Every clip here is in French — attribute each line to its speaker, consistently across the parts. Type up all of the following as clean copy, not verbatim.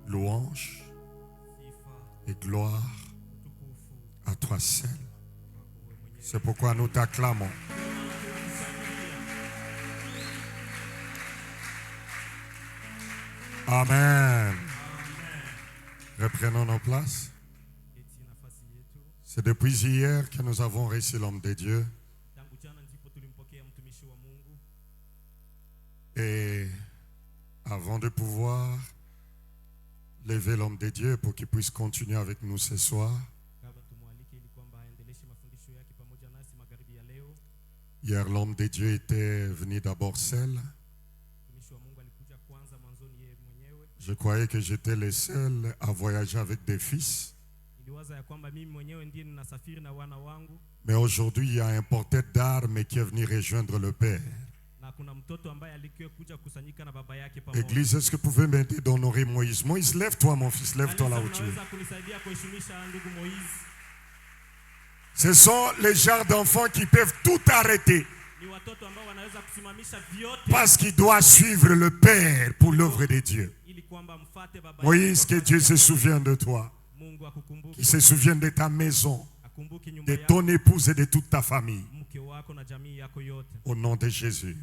Speaker 1: louange et gloire à toi seul. C'est pourquoi nous t'acclamons. Amen. Reprenons nos places. C'est depuis hier que nous avons reçu l'homme de Dieu. Et avant de pouvoir lever l'homme de Dieu pour qu'il puisse continuer avec nous ce soir, hier l'homme de Dieu était venu d'abord seul. Je croyais que j'étais le seul à voyager avec des fils. Mais aujourd'hui, il y a un porteur d'armes qui est venu rejoindre le Père. Église, est-ce que vous pouvez m'aider d'honorer Moïse? Moïse, lève-toi mon fils, lève-toi là où tu es. Ce sont les genres d'enfants qui peuvent tout arrêter parce qu'ils doivent suivre le Père pour l'œuvre de Dieu. Moïse, que Dieu se souvienne de toi, qu'il se souvienne de ta maison, de ton épouse et de toute ta famille. Au nom de Jésus.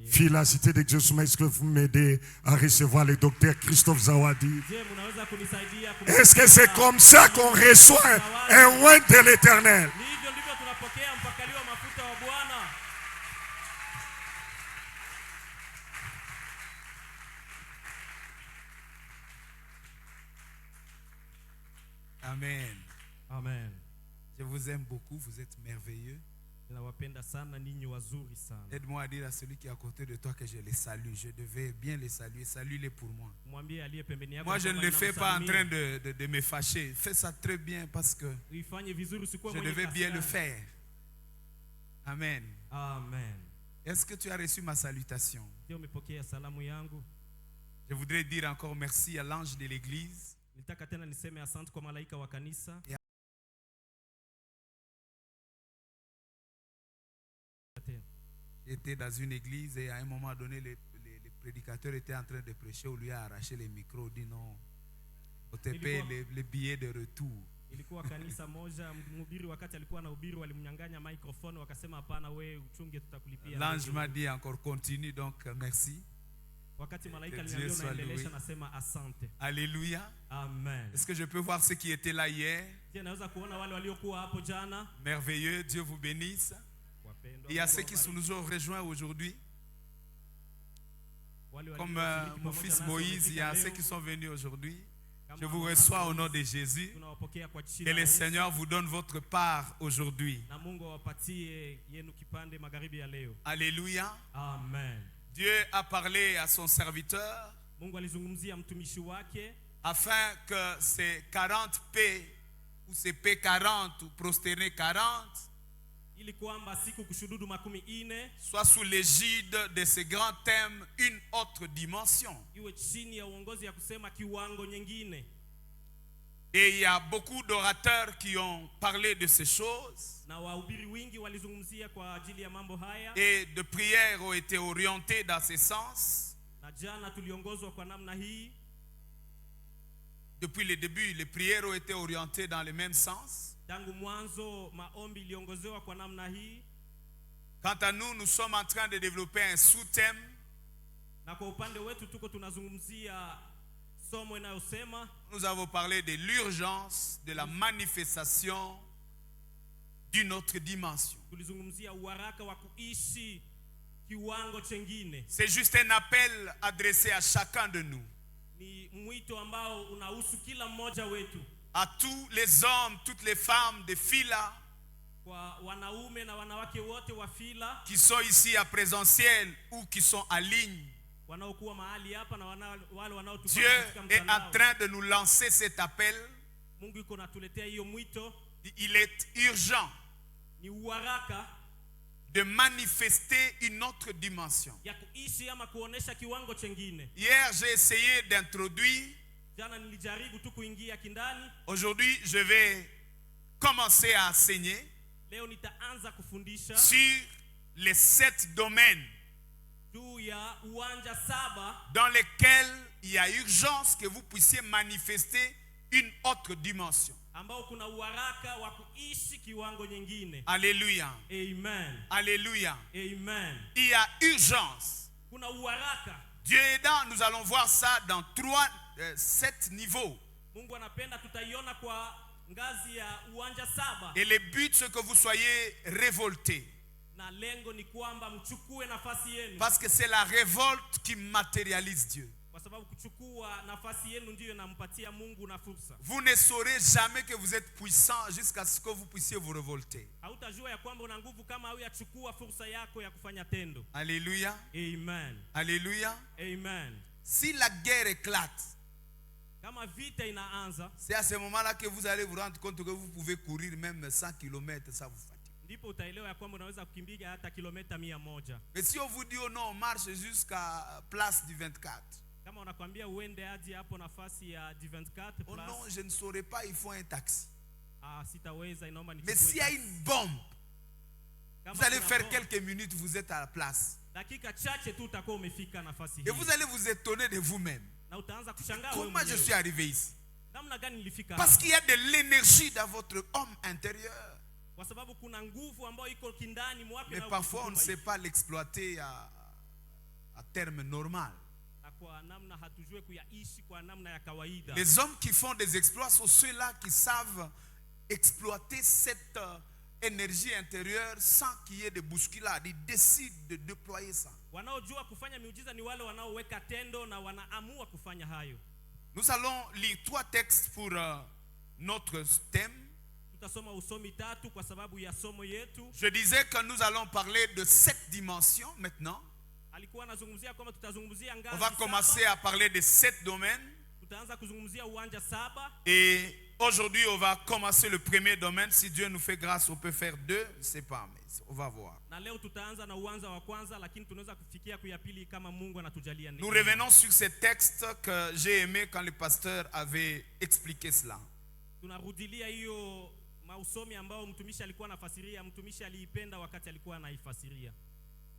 Speaker 1: Fille la cité de Dieu, est-ce que vous m'aidez à recevoir le docteur Christophe Zawadi? Est-ce que c'est comme ça qu'on reçoit un oint de l'Éternel?
Speaker 2: Amen.
Speaker 3: Amen.
Speaker 2: Je vous aime beaucoup, vous êtes merveilleux. Aide-moi à dire à celui qui est à côté de toi que je les salue. Je devais bien les saluer. Salue-les pour moi. Moi, je ne le fais pas en train de me fâcher. Fais ça très bien parce que je devais bien le faire. Amen.
Speaker 3: Amen.
Speaker 2: Est-ce que tu as reçu ma salutation? Je voudrais dire encore merci à l'ange de l'église. J'étais dans une église et à un moment donné, les prédicateurs étaient en train de prêcher. On lui a arraché les micros, dit non, on te paye les billets de retour. L'ange m'a dit encore continue, donc merci. Que Dieu soit loué. Alléluia.
Speaker 3: Amen.
Speaker 2: Est-ce que je peux voir ceux qui étaient là hier? Merveilleux, Dieu vous bénisse. Il y a ceux qui nous ont rejoints aujourd'hui. Comme mon fils Moïse, il y a ceux qui sont venus aujourd'hui. Je vous reçois au nom de Jésus. Que le Seigneur vous donne votre part aujourd'hui. Alléluia.
Speaker 3: Amen.
Speaker 2: Dieu a parlé à son serviteur afin que ces 40 P ou ces P40 ou prosterné 40 soit sous l'égide de ce grand thème, une autre dimension. Et il y a beaucoup d'orateurs qui ont parlé de ces choses. Et de prières ont été orientées dans ce sens. Depuis le début, les prières ont été orientées dans le même sens. Quant à nous, nous sommes en train de développer un sous-thème. Nous avons parlé de l'urgence de la manifestation d'une autre dimension. C'est juste un appel adressé à chacun de nous. À tous les hommes, toutes les femmes de Fila qui sont ici à présentiel ou qui sont en ligne. Dieu est en train de nous lancer cet appel. Il est urgent de manifester une autre dimension. Hier, j'ai essayé d'introduire. Aujourd'hui, je vais commencer à enseigner sur les 7 domaines dans lesquels il y a urgence que vous puissiez manifester une autre dimension. Alléluia.
Speaker 3: Amen.
Speaker 2: Alléluia.
Speaker 3: Amen.
Speaker 2: Il y a urgence. Dieu aidant, nous allons voir ça dans 7 niveaux. Et le but, c'est que vous soyez révoltés. Parce que c'est la révolte qui matérialise Dieu. Vous ne saurez jamais que vous êtes puissant jusqu'à ce que vous puissiez vous révolter. Alléluia.
Speaker 3: Amen.
Speaker 2: Alléluia.
Speaker 3: Amen.
Speaker 2: Si la guerre éclate, c'est à ce moment-là que vous allez vous rendre compte que vous pouvez courir même 100 km, ça vous fatigue. Mais si on vous dit, oh non, on marche jusqu'à place du 24. Oh non, je ne saurais pas, il faut un taxi. Mais s'il y a une bombe, vous allez faire quelques minutes, vous êtes à la place. Et vous allez vous étonner de vous-même. Comment je suis arrivé ici? Parce qu'il y a de l'énergie dans votre homme intérieur. Mais parfois on ne sait pas l'exploiter à terme normal. Les hommes qui font des exploits sont ceux-là qui savent exploiter cette énergie intérieure sans qu'il y ait de bousculade. Ils décident de déployer ça. Nous allons lire 3 textes pour notre thème. Je disais que nous allons parler de 7 dimensions maintenant. On va commencer à parler de 7 domaines. Et aujourd'hui, on va commencer le premier domaine. Si Dieu nous fait grâce, on peut faire 2. Je ne sais pas, mais on va voir. Nous revenons sur ces textes que j'ai aimés quand le pasteur avait expliqué cela.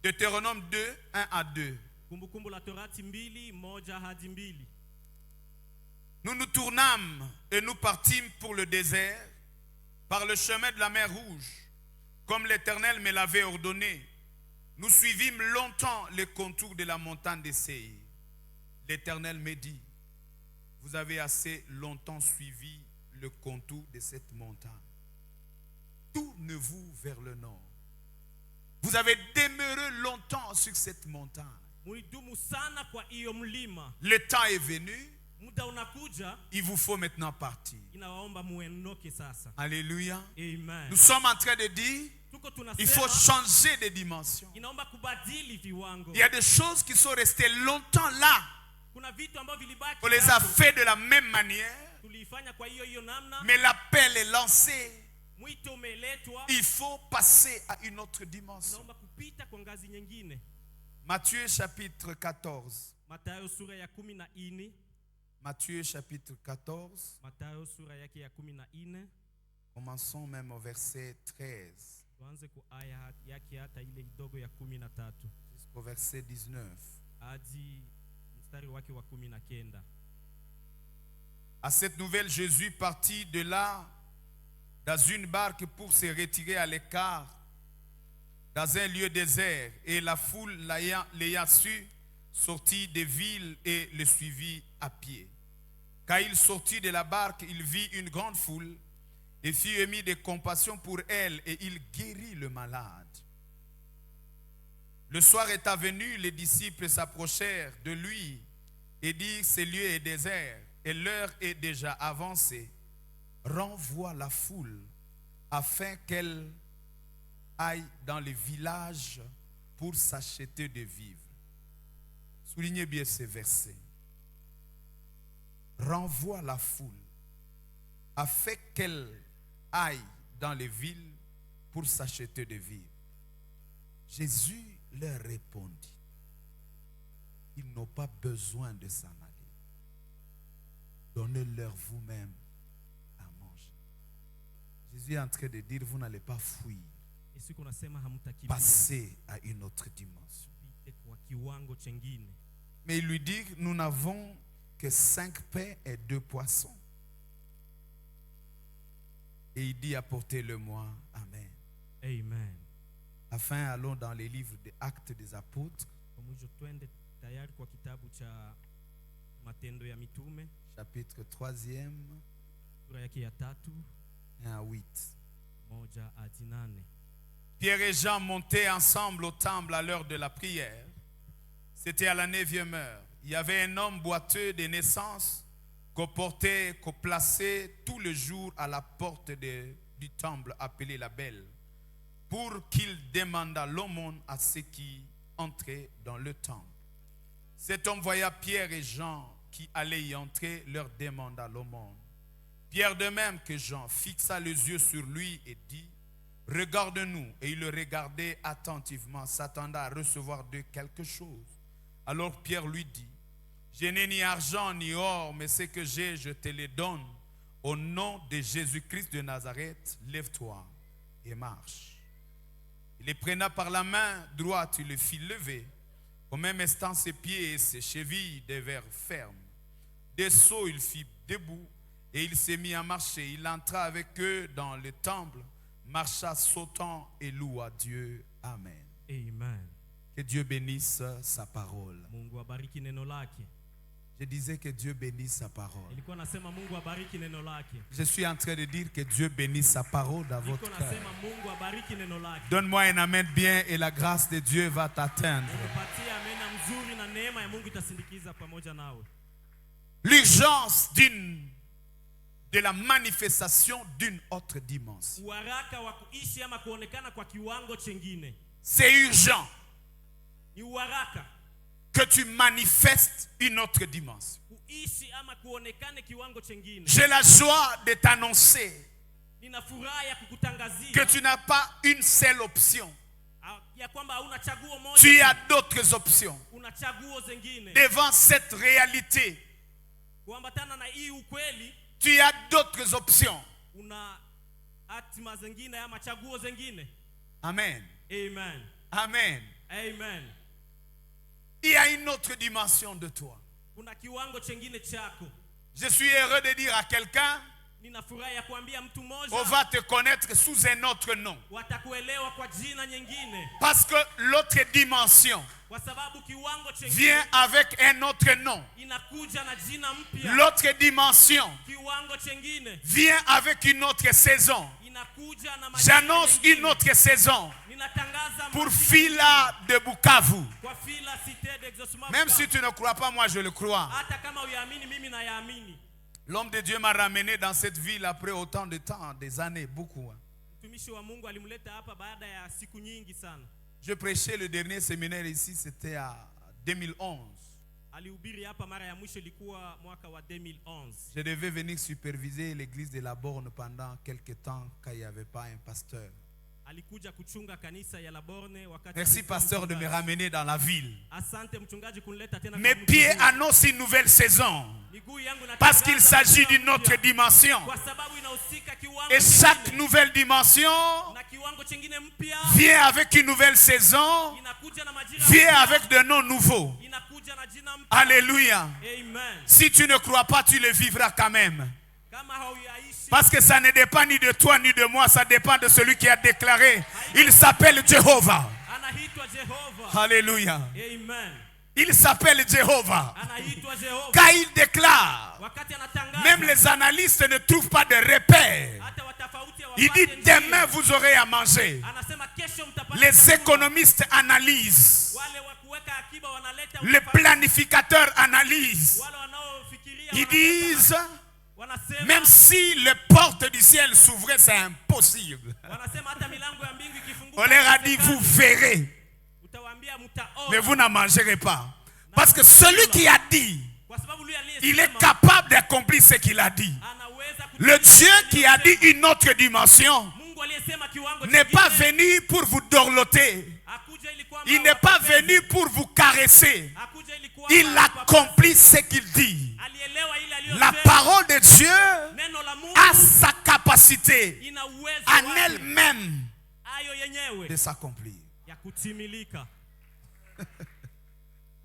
Speaker 2: Deutéronome 2, 1 à 2. Nous nous tournâmes et nous partîmes pour le désert, par le chemin de la mer Rouge, comme l'Éternel me l'avait ordonné. Nous suivîmes longtemps les contours de la montagne de Séir. L'Éternel me dit, vous avez assez longtemps suivi le contour de cette montagne. Tournez-vous vers le nord. Vous avez demeuré longtemps sur cette montagne. Le temps est venu. Il vous faut maintenant partir. Alléluia.
Speaker 3: Amen.
Speaker 2: Nous sommes en train de dire, il faut changer de dimension. Il y a des choses qui sont restées longtemps là. On les a fait de la même manière. Mais l'appel est lancé. Il faut passer à une autre dimension. Matthieu chapitre 14. Matthieu chapitre 14. Commençons même au verset 13. Jusqu'au verset 19. À cette nouvelle, Jésus partit de là dans une barque pour se retirer à l'écart dans un lieu désert, et la foule l'ayant su, sortit des villes et le suivit à pied. Quand il sortit de la barque, il vit une grande foule et fut ému de compassion pour elle, et il guérit le malade. Le soir étant venu, les disciples s'approchèrent de lui et dirent, ce lieu est désert et l'heure est déjà avancée. Renvoie la foule afin qu'elle aille dans les villages pour s'acheter de vivres. Soulignez bien ces versets. Renvoie la foule afin qu'elle aille dans les villes pour s'acheter de vivres. Jésus leur répondit, ils n'ont pas besoin de s'en aller. Donnez-leur vous-même à manger. Jésus est en train de dire, vous n'allez pas fuir. Passez à une autre dimension. Mais il lui dit, nous n'avons que 5 pains et 2 poissons. Et il dit, apportez-le-moi. Amen.
Speaker 3: Amen.
Speaker 2: Enfin, allons dans les livres des Actes des Apôtres. Chapitre 3e. 1 à 8. Pierre et Jean montaient ensemble au temple à l'heure de la prière. C'était à la 9e heure. Il y avait un homme boiteux de naissance qu'on plaçait tout le jour à la porte du temple appelé la Belle, pour qu'il demandât l'aumône à ceux qui entraient dans le temple. Cet homme voya Pierre et Jean qui allaient y entrer, leur demanda l'aumône. Pierre, de même que Jean, fixa les yeux sur lui et dit, « Regarde-nous. » Et il le regardait attentivement, s'attendant à recevoir d'eux quelque chose. Alors Pierre lui dit, « Je n'ai ni argent ni or, mais ce que j'ai, je te le donne. Au nom de Jésus-Christ de Nazareth, lève-toi et marche. » Il le prena par la main droite, il le fit lever. Au même instant, ses pieds et ses chevilles devinrent fermes. Des sauts, il fit debout et il s'est mis à marcher. Il entra avec eux dans le temple, marcha sautant et loua Dieu. Amen.
Speaker 3: Amen.
Speaker 2: Que Dieu bénisse sa parole. Je disais que Dieu bénisse sa parole. Je suis en train de dire que Dieu bénisse sa parole dans votre cœur. Donne-moi un amen bien et la grâce de Dieu va t'atteindre. L'urgence de la manifestation d'une autre dimension. C'est urgent que tu manifestes une autre dimension. J'ai la joie de t'annoncer que tu n'as pas une seule option. Tu as d'autres options. Devant cette réalité, tu as d'autres options. Amen.
Speaker 3: Amen.
Speaker 2: Amen.
Speaker 3: Amen.
Speaker 2: Il y a une autre dimension de toi. Je suis heureux de dire à quelqu'un, on va te connaître sous un autre nom. Parce que l'autre dimension vient avec un autre nom. L'autre dimension vient avec une autre saison. J'annonce une autre saison pour Fila de Bukavu. Même si tu ne crois pas, moi je le crois. L'homme de Dieu m'a ramené dans cette ville après autant de temps, des années, beaucoup. Je prêchais le dernier séminaire ici, c'était en 2011. Je devais venir superviser l'église de la Borne pendant quelques temps quand il n'y avait pas un pasteur. Merci pasteur de me ramener dans la ville. Mes pieds annoncent une nouvelle saison. Parce qu'il s'agit d'une autre dimension. Et chaque nouvelle dimension vient avec une nouvelle saison, vient avec de noms nouveaux. Alléluia. Si tu ne crois pas, tu le vivras quand même. Parce que ça ne dépend ni de toi ni de moi, ça dépend de celui qui a déclaré. Il s'appelle Jéhovah. Alléluia. Il s'appelle Jéhovah. Quand il déclare, même les analystes ne trouvent pas de repères. Il dit demain vous aurez à manger. Les économistes analysent. Les planificateurs analysent. Ils disent même si les portes du ciel s'ouvraient, c'est impossible. On leur a dit vous verrez. Mais vous n'en mangerez pas. Parce que celui qui a dit, il est capable d'accomplir ce qu'il a dit. Le Dieu qui a dit une autre dimension n'est pas venu pour vous dorloter. Il n'est pas venu pour vous caresser. Il accomplit ce qu'il dit. La parole de Dieu a sa capacité en elle-même de s'accomplir.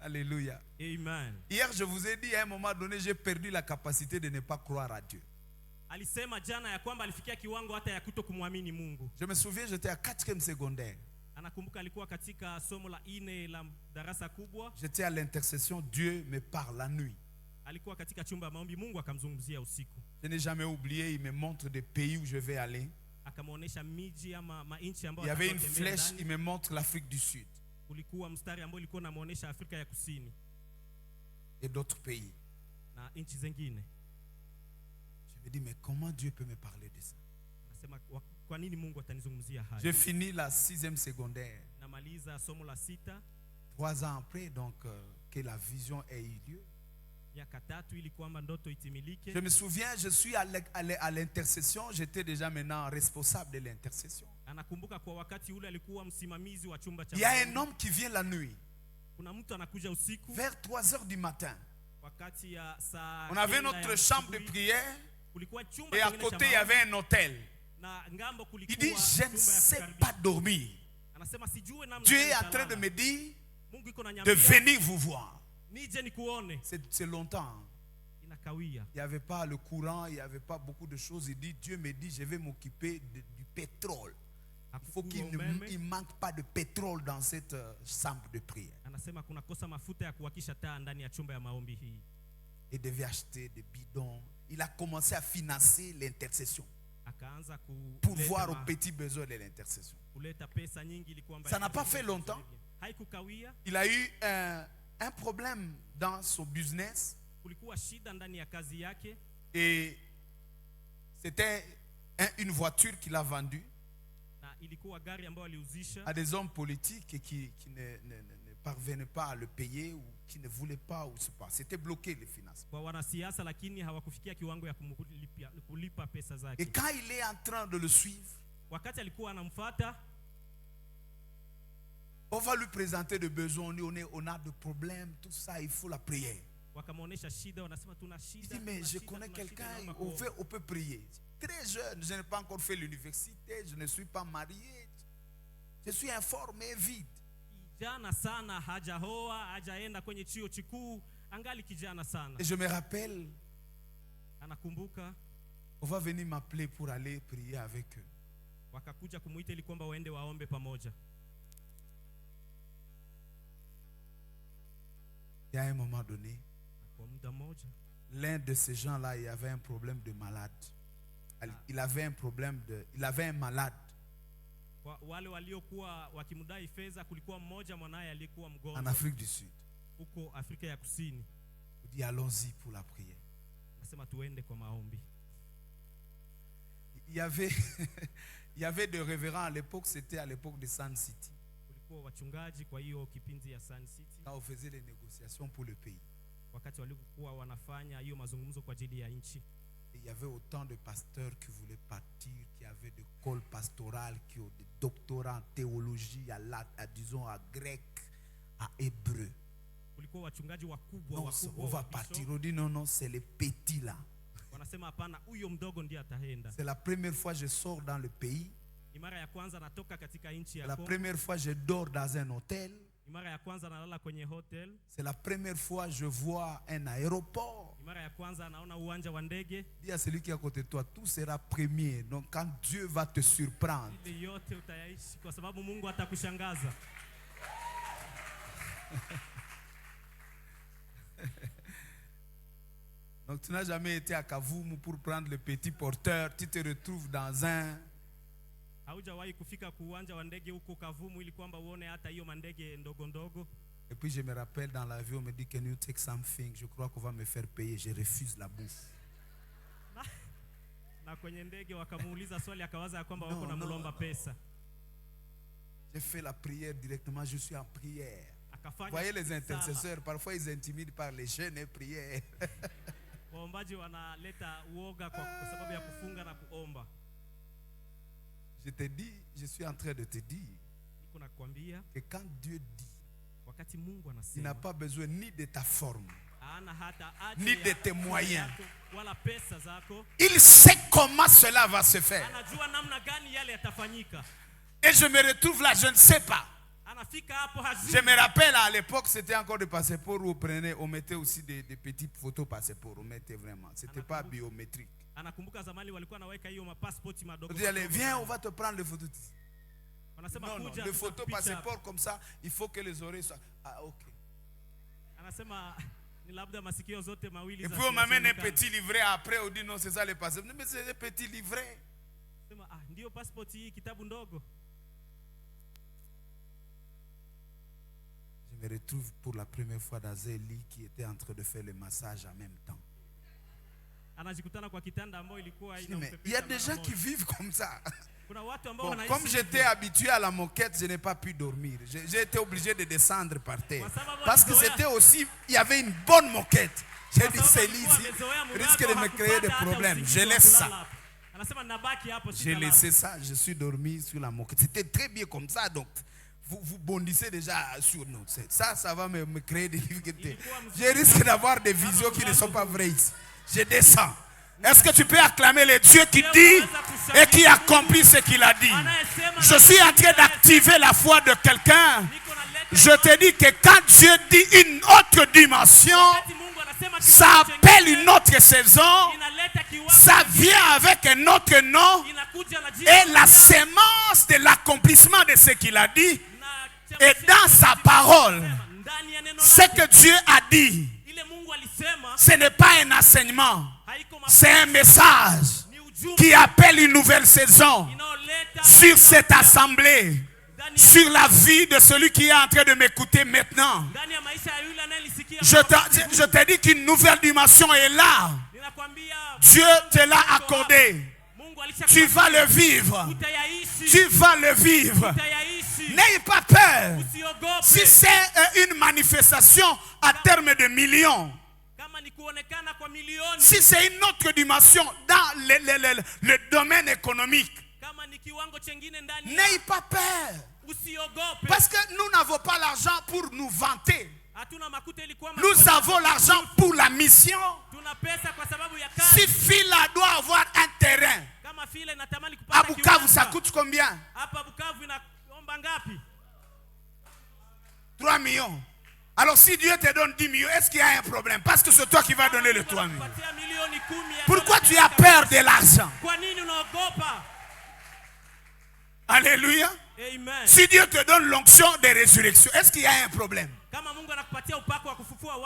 Speaker 2: Alléluia.
Speaker 3: Amen.
Speaker 2: Hier, je vous ai dit, à un moment donné, j'ai perdu la capacité de ne pas croire à Dieu.
Speaker 3: Alisema jana ya kwamba alifikia kiwango hata ya kutokumwamini Mungu.
Speaker 2: Je me souviens, j'étais à 4e secondaire.
Speaker 3: Anakumbuka alikuwa katika somo la 4 la darasa kubwa.
Speaker 2: J'étais à l'intercession, Dieu me parle la nuit.
Speaker 3: Alikuwa katika chumba ya maombi, Mungu akamzungumzia usiku.
Speaker 2: Je n'ai jamais oublié, il me montre des pays où je vais aller.
Speaker 3: Akamuonesha miji ama mainchi ambayo
Speaker 2: il y avait une flèche, il me montre l'Afrique du Sud.
Speaker 3: Kulikuwa mstari ambao ulikuwa unamuonesha Afrika ya Kusini
Speaker 2: et d'autres pays.
Speaker 3: Na nchi zingine.
Speaker 2: Je me dis, mais comment Dieu peut me parler de ça?
Speaker 3: Nasema kwa nini Mungu atanizungumzia haya?
Speaker 2: J'ai fini la 6e secondaire.
Speaker 3: Namaliza somo la 6.
Speaker 2: 3 ans après, donc, que la vision ait eu lieu. Je me souviens, je suis à l'intercession. J'étais déjà maintenant responsable de l'intercession. Il y a un homme qui vient la nuit. Vers 3h du matin. On avait notre chambre de prière. Et à côté, il y avait un hôtel. Il dit, je ne sais pas dormir. Dieu est en train de me dire de venir vous voir. C'est longtemps. Il n'y avait pas le courant, il n'y avait pas beaucoup de choses. Il dit, Dieu me dit, je vais m'occuper du pétrole. Il faut qu'il ne manque pas de pétrole dans cette chambre de prière. Il devait acheter des bidons. Il a commencé à financer l'intercession pour voir aux petits besoins de l'intercession. Ça n'a pas fait longtemps. Il a eu un problème dans son business. Et c'était une voiture qu'il a vendue à des hommes politiques qui ne parvenaient pas à le payer ou qui ne voulaient pas ou c'est pas. C'était bloqué les finances. Et quand il est en train de le suivre, on va lui présenter des besoins, on a des problèmes, tout ça, il faut la prière. Il dit, mais je connais quelqu'un, on peut prier. Très jeune, je n'ai pas encore fait l'université, je ne suis pas marié. Je suis informé vite. Et je me rappelle, on va venir m'appeler pour aller prier avec eux. Et à un moment donné, l'un de ces gens-là, il avait un problème de malade. Il avait un malade. En Afrique du Sud. Il dit, allons-y pour la prière. Il y avait des révérends à l'époque, c'était à l'époque de Sun City. Quand on faisait les négociations pour le pays. Et il y avait autant de pasteurs qui voulaient partir, qui avaient des écoles pastorales, qui ont des doctorats en théologie, disons à grec, à hébreu. Non, on va partir. On dit non, c'est les petits là. C'est la première fois que je sors dans le pays. C'est la première fois que je dors dans un hôtel. C'est la première fois que je vois un aéroport. Dis à celui qui est à côté de toi, tout sera premier. Donc quand Dieu va te surprendre, donc tu n'as jamais été à Kavumu pour prendre le petit porteur. Tu te retrouves dans un... Et puis je me rappelle dans l'avion, on me dit, can you take something? Je crois qu'on va me faire payer. Je refuse la bouffe. J'ai fait la prière directement, je suis en prière. Vous voyez les intercesseurs, parfois ils intimident par les jeûnes et prières. Je te dis, je suis en train de te dire que quand Dieu dit, il n'a pas besoin ni de ta forme, ni de tes moyens. Il sait comment cela va se faire. Et je me retrouve là, je ne sais pas. Je me rappelle à l'époque, c'était encore des passeports où on mettait aussi des petites photos passeports. On mettait vraiment. C'était pas biométrique. On dit, allez, viens, on va te prendre les photos. Non, non, les photos passeport comme ça, il faut que les oreilles soient. Ah, ok. Et puis on m'amène un petit livret après, on dit non, c'est ça les passeports. Mais c'est un petit livret. Je me retrouve pour la première fois dans un lit qui était en train de faire le massage en même temps. Mais il y a des gens qui vivent comme ça. Bon, comme j'étais habitué à la moquette, je n'ai pas pu dormir. J'ai été obligé de descendre par terre. Parce que c'était aussi, il y avait une bonne moquette. J'ai dit, c'est ici, risque de me créer des problèmes. Je laisse ça. J'ai laissé ça, je suis dormi sur la moquette. C'était très bien comme ça, donc vous bondissez déjà sur nous. Ça va me créer des difficultés. Je risque d'avoir des visions qui ne sont pas vraies ici. Je descends. Est-ce que tu peux acclamer le Dieu qui dit et qui accomplit ce qu'il a dit? Je suis en train d'activer la foi de quelqu'un. Je te dis que quand Dieu dit une autre dimension, ça appelle une autre saison, ça vient avec un autre nom, et la sémence de l'accomplissement de ce qu'il a dit est dans sa parole. Ce que Dieu a dit, ce n'est pas un enseignement, c'est un message qui appelle une nouvelle saison sur cette assemblée, sur la vie de celui qui est en train de m'écouter maintenant. Je te dis qu'une nouvelle dimension est là. Dieu te l'a accordé. Tu vas le vivre. Tu vas le vivre. N'ayez pas peur. Si c'est une manifestation à terme de millions, si c'est une autre dimension dans le domaine économique, n'ayez pas peur. Parce que nous n'avons pas l'argent pour nous vanter. Nous avons l'argent pour la mission. Si Fila doit avoir un terrain, à Bukavu ça coûte combien? 3 millions. Alors si Dieu te donne 10 millions, est-ce qu'il y a un problème? Parce que c'est toi qui vas donner les 3 millions. Pourquoi tu as peur de l'argent? Alléluia. Amen. Si Dieu te donne l'onction de résurrection, est-ce qu'il y a un problème?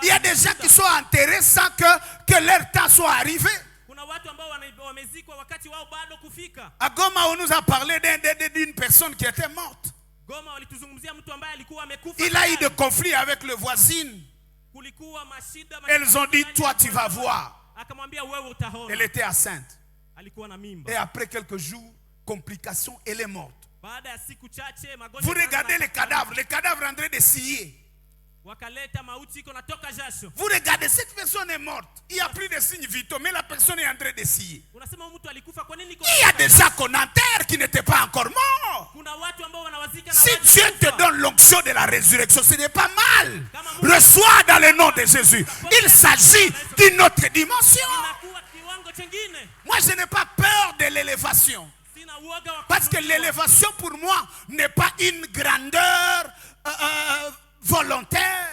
Speaker 2: Il y a des gens qui sont enterrés sans que leur temps soit arrivé. À Goma, on nous a parlé d'une personne qui était morte. Il a eu des conflits avec le voisin. Elles ont dit, toi tu vas voir. Elle était enceinte. Et après quelques jours, complications, elle est morte. Vous regardez les cadavres en train de scier. Vous regardez, cette personne est morte. Il n'y a plus de signes vitaux, mais la personne est en train de scier. Il y a des gens qu'on enterre qui n'étaient pas encore morts. Si Dieu te donne l'onction de la résurrection, ce n'est pas mal. Reçois dans le nom de Jésus. Il s'agit d'une autre dimension. Moi, je n'ai pas peur de l'élévation. Parce que l'élévation pour moi n'est pas une grandeur volontaire.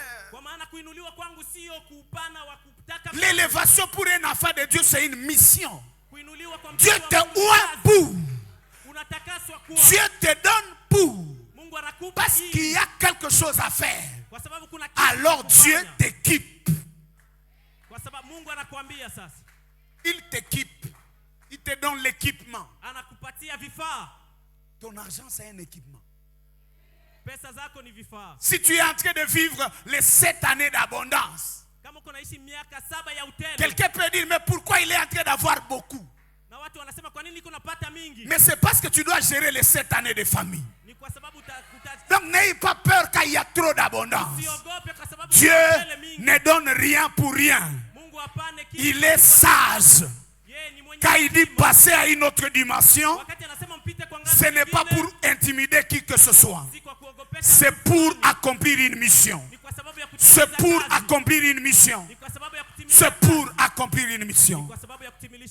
Speaker 2: L'élévation pour un enfant de Dieu, c'est une mission. Dieu te oint pour. Dieu te donne pour. Parce qu'il y a quelque chose à faire. Alors Dieu t'équipe. Il t'équipe. Il te donne l'équipement. Ton argent, c'est un équipement. Si tu es en train de vivre les 7 années d'abondance, quelqu'un peut dire, mais pourquoi il est en train d'avoir beaucoup? Mais c'est parce que tu dois gérer les 7 années de famille. Donc n'ayez pas peur quand il y a trop d'abondance. Dieu ne donne rien pour rien. Il est sage. Quand il dit passer à une autre dimension, ce n'est pas pour intimider qui que ce soit. C'est pour accomplir une mission. C'est pour accomplir une mission. C'est pour accomplir une mission.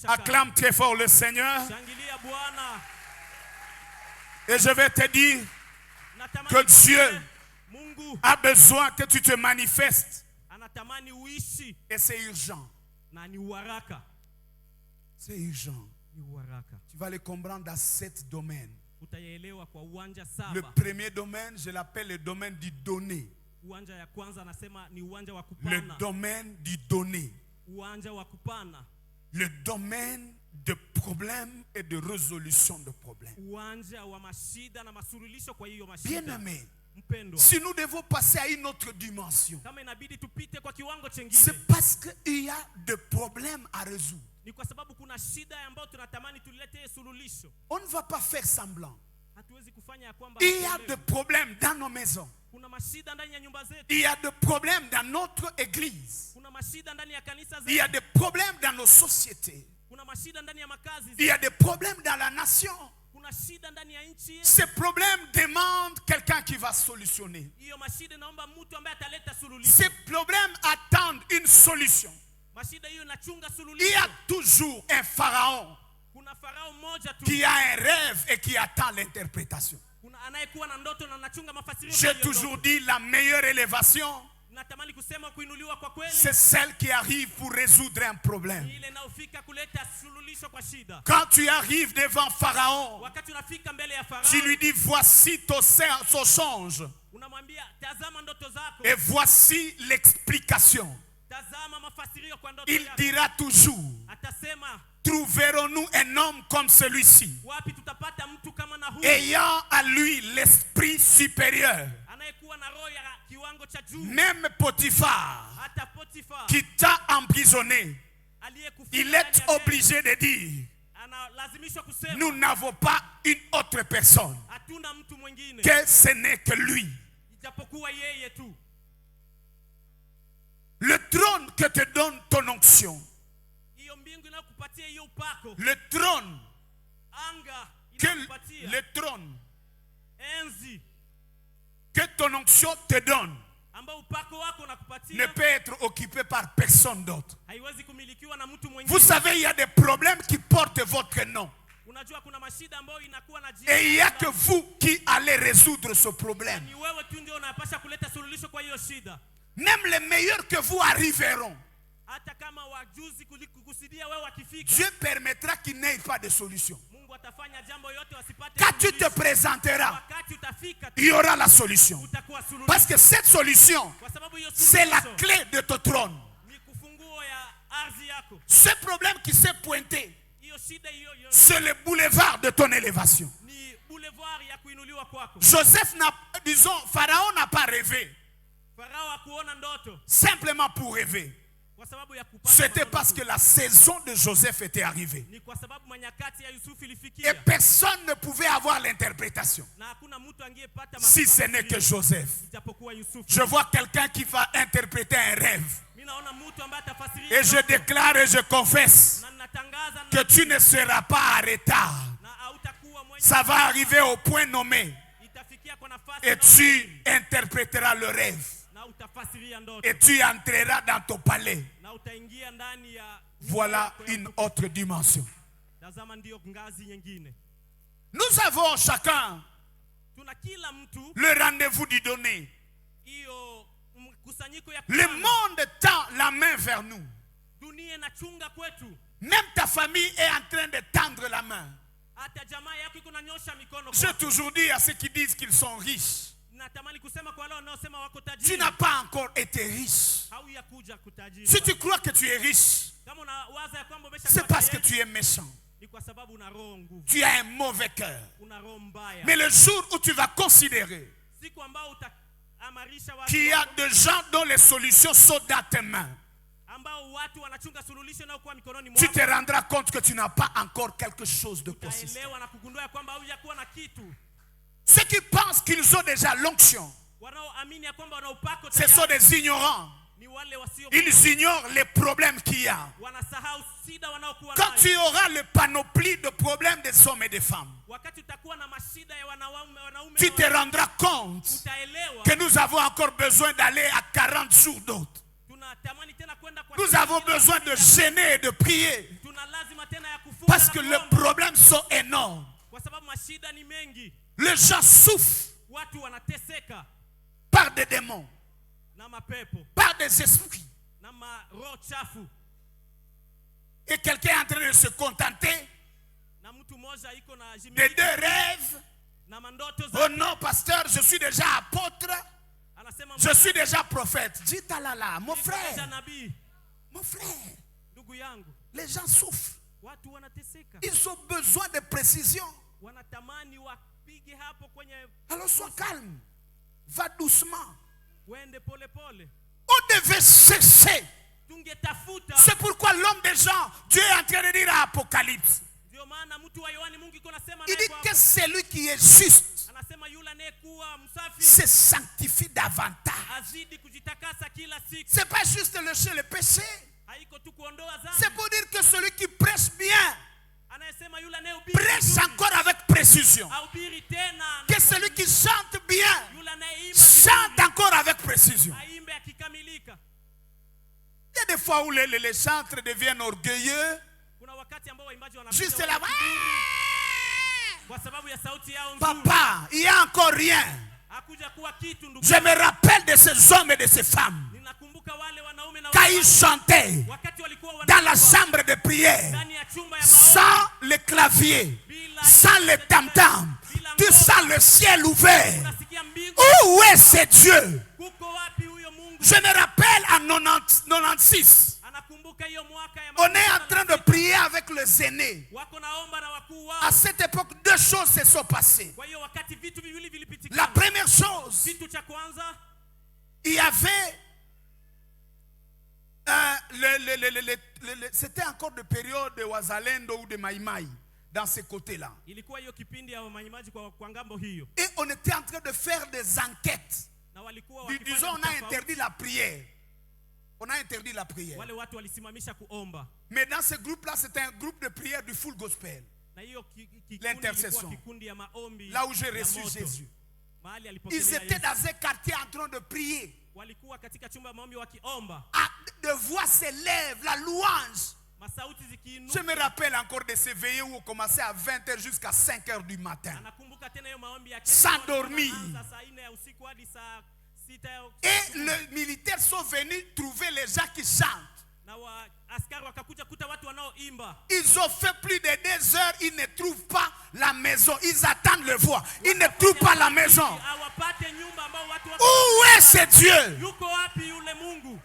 Speaker 2: Acclame très fort le Seigneur. Et je vais te dire, que Dieu a besoin que tu te manifestes. Et c'est urgent. C'est urgent. Tu vas les comprendre dans 7 domaines. Le premier domaine, je l'appelle le domaine du donné. Le domaine du donné. Le domaine de problèmes et de résolution de problèmes. Bien-aimé, si nous devons passer à une autre dimension, c'est parce qu'il y a des problèmes à résoudre. On ne va pas faire semblant. Il y a des problèmes dans nos maisons. Il y a des problèmes dans notre église. Il y a des problèmes dans nos sociétés. Il y a des problèmes dans la nation. Ces problèmes demandent quelqu'un qui va solutionner. Ces problèmes attendent une solution. Il y a toujours un pharaon qui a un rêve et qui attend l'interprétation. J'ai toujours dit la meilleure élévation, c'est celle qui arrive pour résoudre un problème. Quand tu arrives devant Pharaon, tu lui dis voici ton songe et voici l'explication. Il dira toujours, trouverons-nous un homme comme celui-ci, ayant à lui l'esprit supérieur. Même Potiphar, qui t'a emprisonné, il est obligé de dire, nous n'avons pas une autre personne, que ce n'est que lui. Le trône que te donne ton onction, le trône que ton onction te donne ne peut être occupé par personne d'autre. Vous savez, il y a des problèmes qui portent votre nom. Et il n'y a que vous qui allez résoudre ce problème. Même les meilleurs que vous arriveront, Dieu permettra qu'il n'y ait pas de solution. Quand tu te présenteras, il y aura la solution. Parce que cette solution, c'est la clé de ton trône. Ce problème qui s'est pointé, c'est le boulevard de ton élévation. Pharaon n'a pas rêvé simplement pour rêver. C'était parce que la saison de Joseph était arrivée. Et personne ne pouvait avoir l'interprétation si ce n'est que Joseph. Je vois quelqu'un qui va interpréter un rêve. Et je déclare et je confesse que tu ne seras pas en retard. Ça va arriver au point nommé. Et tu interpréteras le rêve. Et tu entreras dans ton palais. Voilà une autre dimension. Nous avons chacun le rendez-vous du donné. Le monde tend la main vers nous. Même ta famille est en train de tendre la main. J'ai toujours dit à ceux qui disent qu'ils sont riches, tu n'as pas encore été riche. Si tu crois que tu es riche, c'est parce que tu es méchant. Tu as un mauvais cœur. Mais le jour où tu vas considérer qu'il y a des gens dont les solutions sont dans tes mains, tu te rendras compte que tu n'as pas encore quelque chose de consistant. Ceux qui pensent qu'ils ont déjà l'onction, ce sont des ignorants. Ils ignorent les problèmes qu'il y a. Quand tu auras le panoplie de problèmes des hommes et des femmes, tu te rendras compte que nous avons encore besoin d'aller à 40 jours d'autres. Nous avons besoin de gêner et de prier. Parce que les problèmes sont énormes. Les gens souffrent
Speaker 3: watu wanateseka
Speaker 2: par des démons,
Speaker 3: na mapepo,
Speaker 2: par des esprits.
Speaker 3: na maroho chafu.
Speaker 2: Et quelqu'un est en train de se contenter
Speaker 3: Na mtu mmoja iko na
Speaker 2: de
Speaker 3: jimiliki
Speaker 2: deux rêves.
Speaker 3: na mandoto
Speaker 2: Oh
Speaker 3: zake.
Speaker 2: non, pasteur, je suis déjà apôtre.
Speaker 3: Anasema
Speaker 2: Je suis déjà prophète. Dis talala, mon
Speaker 3: deja
Speaker 2: frère.
Speaker 3: nabii.
Speaker 2: Mon frère,
Speaker 3: Ndugu yangu,
Speaker 2: les gens souffrent.
Speaker 3: watu wanateseka.
Speaker 2: Ils ont besoin de précision.
Speaker 3: Wanatamani wapige hapo kwenye,
Speaker 2: Alors sois calme. Va doucement.
Speaker 3: wende pole pole.
Speaker 2: On devait cesser.
Speaker 3: Tungetafuta.
Speaker 2: C'est pourquoi l'homme des gens, Dieu est en train de dire à Apocalypse.
Speaker 3: Ndio maana mtu wa Yohana Mungu iko nasema
Speaker 2: Il
Speaker 3: naye
Speaker 2: dit
Speaker 3: kwa
Speaker 2: que celui qui est juste
Speaker 3: anasema yule anayekuwa msafi
Speaker 2: se sanctifie davantage.
Speaker 3: azidi kujitakasa kila siku.
Speaker 2: C'est pas juste lécher le péché.
Speaker 3: Haiko tu kuondoa dhambi.
Speaker 2: C'est pour dire que celui qui prêche bien,
Speaker 3: Anayesema yule anayehubiri
Speaker 2: prêche
Speaker 3: vizuri,
Speaker 2: encore avec précision.
Speaker 3: ahubiri tena.
Speaker 2: Que celui qui chante bien,
Speaker 3: Yule anayeimba
Speaker 2: chante
Speaker 3: vizuri,
Speaker 2: encore avec précision.
Speaker 3: aimbe akikamilika.
Speaker 2: Il y a des fois où les chantres deviennent orgueilleux.
Speaker 3: Kuna wakati ambao waimbaji wanapita
Speaker 2: Juste là.
Speaker 3: kwa sababu ya sauti yao nzuri.
Speaker 2: Papa, il n'y a encore rien.
Speaker 3: Hakuja kuwa kitu ndugu.
Speaker 2: Je me rappelle de ces hommes et de ces femmes.
Speaker 3: Ninakumbuka wale wanaume na
Speaker 2: Quand ils chantaient
Speaker 3: wakati walikuwa
Speaker 2: dans la
Speaker 3: wanaimba
Speaker 2: chambre de prière,
Speaker 3: ndani ya chumba ya maombi,
Speaker 2: sans le clavier, sans le tam-tam, tu sens le ciel ouvert.
Speaker 3: unasikia mbingu.
Speaker 2: Où est ce Dieu?
Speaker 3: Kuko wapi huyo Mungu?
Speaker 2: Je me rappelle en 96,
Speaker 3: Anakumbuka hiyo mwaka ya
Speaker 2: on est en train de prier avec les aînés.
Speaker 3: wako naomba na wakuu wao.
Speaker 2: À cette époque, deux choses se sont passées.
Speaker 3: Kwa hiyo wakati vitu viwili
Speaker 2: La
Speaker 3: vilipitikana.
Speaker 2: première chose,
Speaker 3: Kitu cha kwanza,
Speaker 2: il y avait c'était encore de période de Wazalendo ou de Maïmaï dans ces côtés-là.
Speaker 3: ilikuwa hiyo kipindi ya majimaji kwa ngambo hiyo.
Speaker 2: Et on était en train de faire des enquêtes.
Speaker 3: Na walikuwa wakifanya
Speaker 2: Disons, on a
Speaker 3: utafauti.
Speaker 2: interdit la prière. On a interdit la prière.
Speaker 3: Wale watu walisimamisha kuomba.
Speaker 2: Mais dans ce groupe-là, c'était un groupe de prière du full gospel.
Speaker 3: Na hiyo kikundi
Speaker 2: L'intercession.
Speaker 3: ilikuwa kikundi ya maombi.
Speaker 2: Là où j'ai
Speaker 3: ya
Speaker 2: reçu
Speaker 3: moto.
Speaker 2: Jésus.
Speaker 3: Mahali
Speaker 2: Ils
Speaker 3: alipokelea
Speaker 2: étaient
Speaker 3: Yesu.
Speaker 2: dans un quartier en train de prier.
Speaker 3: Walikuwa katika chumba ya maombi wakiomba.
Speaker 2: Ah, de voix s'élève, la louange.
Speaker 3: Masauti
Speaker 2: Je
Speaker 3: zikiinuka.
Speaker 2: me rappelle encore de ces veillées où on commençait à 20h jusqu'à 5h du matin.
Speaker 3: Anakumbuka tena hiyo maombi ya
Speaker 2: Sans
Speaker 3: kesho,
Speaker 2: dormir.
Speaker 3: wanaanza saa 4 ya usiku hadi saa 6 ya usiku.
Speaker 2: Et les militaires sont venus trouver les gens qui chantent.
Speaker 3: Na askari wakakuja kuta watu wanaoimba.
Speaker 2: Ils ont fait plus de 2 heures, ils ne trouvent pas la maison. Ils attendent le voix. Ils ne trouvent pas la maison.
Speaker 3: Hawapate nyumba ambao watu
Speaker 2: Où est ce Dieu?
Speaker 3: yuko wapi yule Mungu?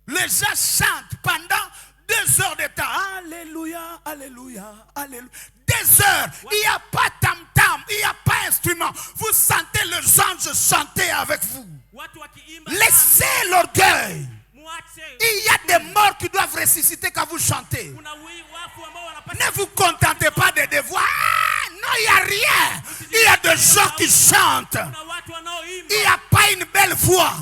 Speaker 2: Les gens chantent pendant 2 heures de temps. Alléluia, alléluia, alléluia. 2 heures. Il n'y a pas tam-tam. Il n'y a pas instrument. Vous sentez les anges chanter avec vous.
Speaker 3: Watu wakiimba.
Speaker 2: Laissez l'orgueil.
Speaker 3: Muache.
Speaker 2: Il y a des morts qui doivent ressusciter quand vous chantez.
Speaker 3: Kuna wafu ambao wanapata.
Speaker 2: Ne vous contentez pas de devoirs. Ah, non, il n'y a rien. Il y a des gens qui chantent.
Speaker 3: Kuna watu wanaoimba.
Speaker 2: Il n'y a pas une belle voix,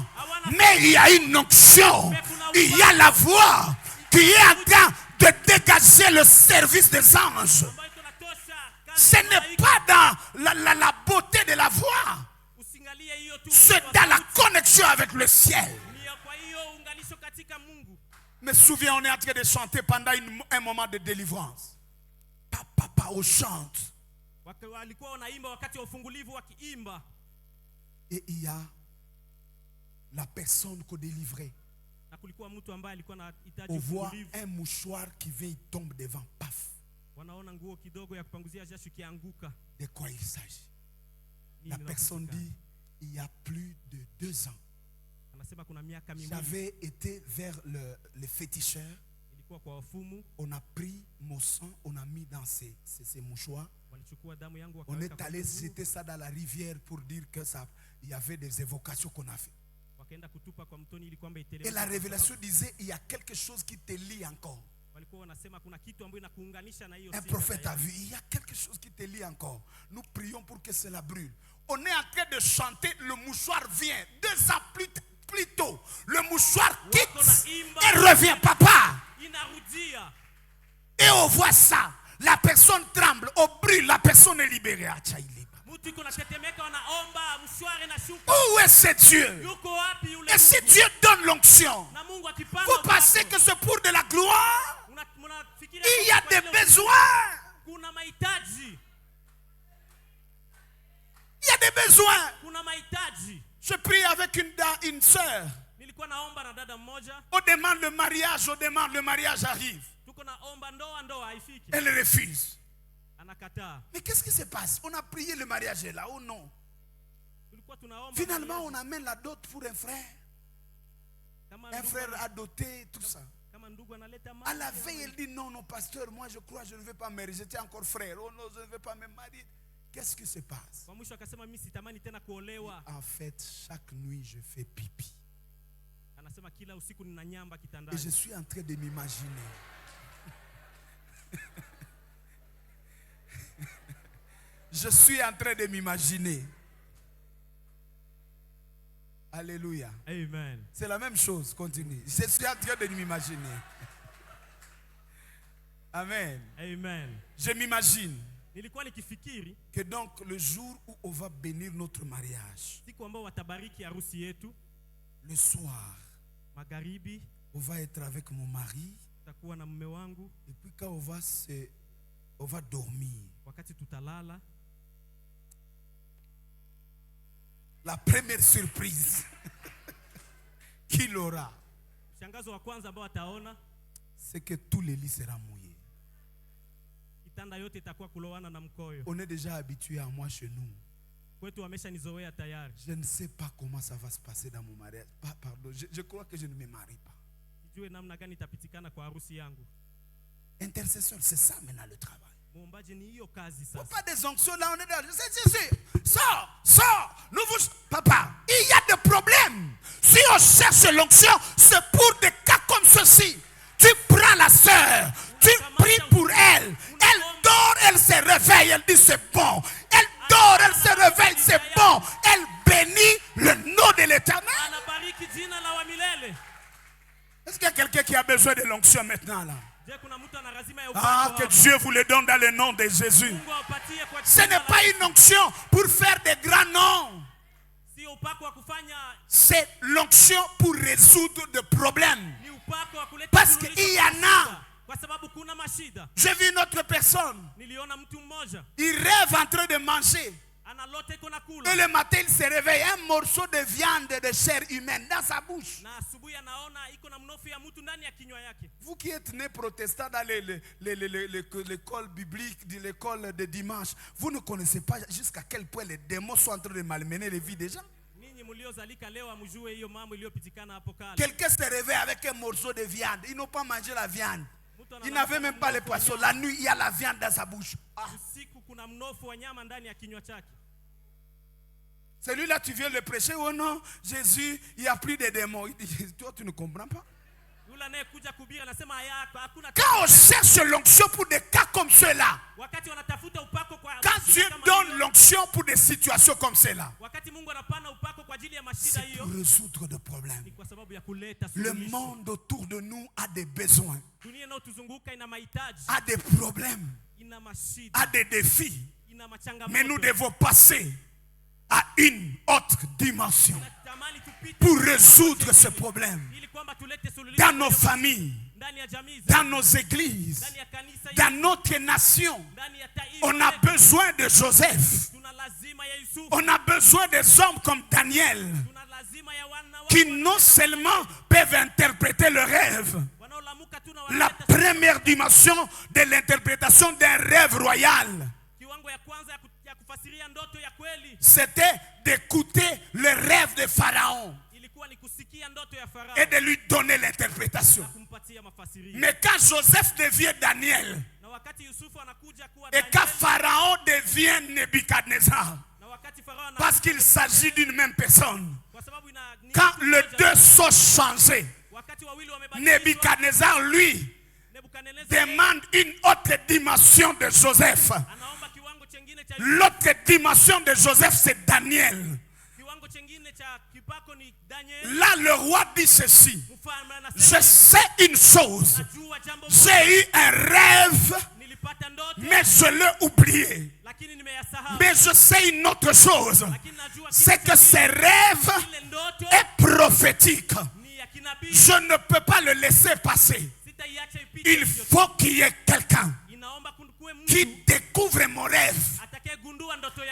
Speaker 2: mais il y a une onction. Il y a la voix qui est en train de dégager le service des anges.
Speaker 3: ambayo tunatosha.
Speaker 2: Ce n'est pas dans la beauté de la voix.
Speaker 3: Usingalie hiyo tu.
Speaker 2: C'est dans la connexion avec le ciel.
Speaker 3: Ni kwa hiyo unganisho katika Mungu.
Speaker 2: Je me souviens, on est en train de chanter pendant un moment de délivrance. Papa, on chante.
Speaker 3: Walikuwa wanaimba wakati wa ufungulivu wakiimba.
Speaker 2: Et il y a la personne qu'on délivrait.
Speaker 3: Na kulikuwa mtu ambaye alikuwa anahitaji
Speaker 2: On voit
Speaker 3: ufungulivu.
Speaker 2: un mouchoir qui vient, il tombe devant, paf.
Speaker 3: Wanaona nguo kidogo ya kupanguzia jasho kianguka.
Speaker 2: De quoi il s'agit? La
Speaker 3: Nini
Speaker 2: personne
Speaker 3: inapatikana?
Speaker 2: dit, il y a plus de 2 ans,
Speaker 3: Anasema kuna miaka miwili
Speaker 2: j'avais été vers le féticheur.
Speaker 3: ilikuwa kwa wafumu,
Speaker 2: On a pris mon sang, on a mis dans ces mouchoirs.
Speaker 3: walichukua damu yangu
Speaker 2: On
Speaker 3: wakaweka
Speaker 2: est
Speaker 3: kwa
Speaker 2: allé
Speaker 3: nguvu,
Speaker 2: jeter ça dans la rivière pour dire que ça, il y avait des évocations qu'on a fait.
Speaker 3: wakaenda kutupa kwa mtoni ili kwamba
Speaker 2: Et
Speaker 3: iteremke.
Speaker 2: la révélation disait, il y a quelque chose qui te lie encore.
Speaker 3: Walikuwa wanasema kuna kitu ambayo inakuunganisha na hiyo
Speaker 2: Un
Speaker 3: sifa
Speaker 2: prophète a
Speaker 3: tayari.
Speaker 2: vu, il y a quelque chose qui te lie encore. Nous prions pour que cela brûle. On est en train de chanter, le mouchoir vient. 2 ans plus tôt, le mouchoir quitte et revient, papa.
Speaker 3: Inarudia.
Speaker 2: Et on voit ça. La personne tremble, on brûle, la personne est libérée.
Speaker 3: Mtu iko natetemeka, wanaomba, mshwari na shuka.
Speaker 2: Où est ce Dieu?
Speaker 3: Yuko wapi yule
Speaker 2: Et si
Speaker 3: Mungu?
Speaker 2: Dieu donne l'onction,
Speaker 3: Na Mungu akipanga
Speaker 2: vous pensez
Speaker 3: upako,
Speaker 2: que c'est pour de la gloire?
Speaker 3: mnafikiria
Speaker 2: Il y a
Speaker 3: kwa
Speaker 2: des
Speaker 3: hilo
Speaker 2: besoins.
Speaker 3: kuna mahitaji.
Speaker 2: des besoins.
Speaker 3: Kuna mahitaji.
Speaker 2: Je prie avec une sœur.
Speaker 3: Nilikuwa naomba na dada mmoja.
Speaker 2: On demande le mariage arrive.
Speaker 3: Tuko naomba ndoa haifiki.
Speaker 2: Elle refuse.
Speaker 3: Anakataa.
Speaker 2: Mais qu'est-ce qui se passe? On a prié, le mariage est là ou non? Finalement, on amène la dot pour un frère. Un frère adopté, tout ça. À la veille, elle dit non, pasteur, moi je crois, je ne vais pas me marier. J'étais encore frère. Oh non, je ne vais pas me marier. Qu'est-ce qui se passe? En fait, chaque nuit, je fais pipi. Et je suis en train de m'imaginer. Je suis en train de m'imaginer. Alléluia.
Speaker 3: Amen.
Speaker 2: C'est la même chose, continue. Je suis en train de m'imaginer. Amen.
Speaker 3: Amen.
Speaker 2: Je m'imagine que donc le jour où on va bénir notre mariage, le soir, on va être avec mon mari. Et puis quand on va dormir, la première surprise qu'il aura, c'est que tous les lits seront mouillés. On est déjà habitué à moi chez nous. Je ne sais pas comment ça va se passer dans mon mariage. Pardon, je crois que je ne me marie pas. Intercesseur, c'est ça maintenant le travail. Pas des onctions là, on est là. Sors. Papa, il y a des problèmes. Si on cherche l'onction, c'est pour des cas comme ceci. Tu prends la sœur, tu pries pour elle. Elle dort, elle se réveille, elle dit c'est bon. Elle dort, elle se réveille, c'est bon. Elle bénit le nom de l'Éternel. Est-ce qu'il y a quelqu'un qui a besoin de l'onction maintenant là? Ah, que Dieu vous le donne dans le nom de Jésus. Ce n'est pas une onction pour faire des grands noms. C'est l'onction pour résoudre des problèmes. Parce qu'il y en a. J'ai vu une autre personne. Il rêve en train de manger. Et le matin, il se réveille, un morceau de viande de chair humaine dans sa bouche. Vous qui êtes né protestant dans l'école biblique, l'école de dimanche, vous ne connaissez pas jusqu'à quel point les démons sont en train de malmener les vies des gens. Quelqu'un se réveille avec un morceau de viande. Ils n'ont pas mangé la viande. Ils n'avaient même pas les poissons. La nuit, il y a la viande dans sa bouche. Ah. Celui-là, tu viens le prêcher. Oh non, Jésus, il n'y a plus de démons. Il dit, toi, tu ne comprends pas. Quand on cherche l'onction pour des cas comme ceux-là, quand Dieu donne l'onction pour des situations comme ceux-là, c'est pour résoudre des problèmes. Le monde autour de nous a des besoins, a des problèmes, a des défis. Mais nous devons passer à une autre dimension pour résoudre ces problèmes. Dans nos familles, dans nos églises, dans notre nation, on a besoin de Joseph. On a besoin des hommes comme Daniel qui non seulement peuvent interpréter le rêve. La première dimension de l'interprétation d'un rêve royal, c'était d'écouter le rêve de Pharaon et de lui donner l'interprétation. Mais quand Joseph devient Daniel et quand Pharaon devient Nebuchadnezzar, parce qu'il s'agit d'une même personne, quand les deux sont changés, Nebuchadnezzar lui demande une autre dimension de Joseph. L'autre dimension de Joseph, c'est Daniel. Là, le roi dit ceci: je sais une chose, j'ai eu un rêve, mais je l'ai oublié. Mais je sais une autre chose, c'est que ce rêve est prophétique. Je ne peux pas le laisser passer. Il faut qu'il y ait quelqu'un qui découvre mon rêve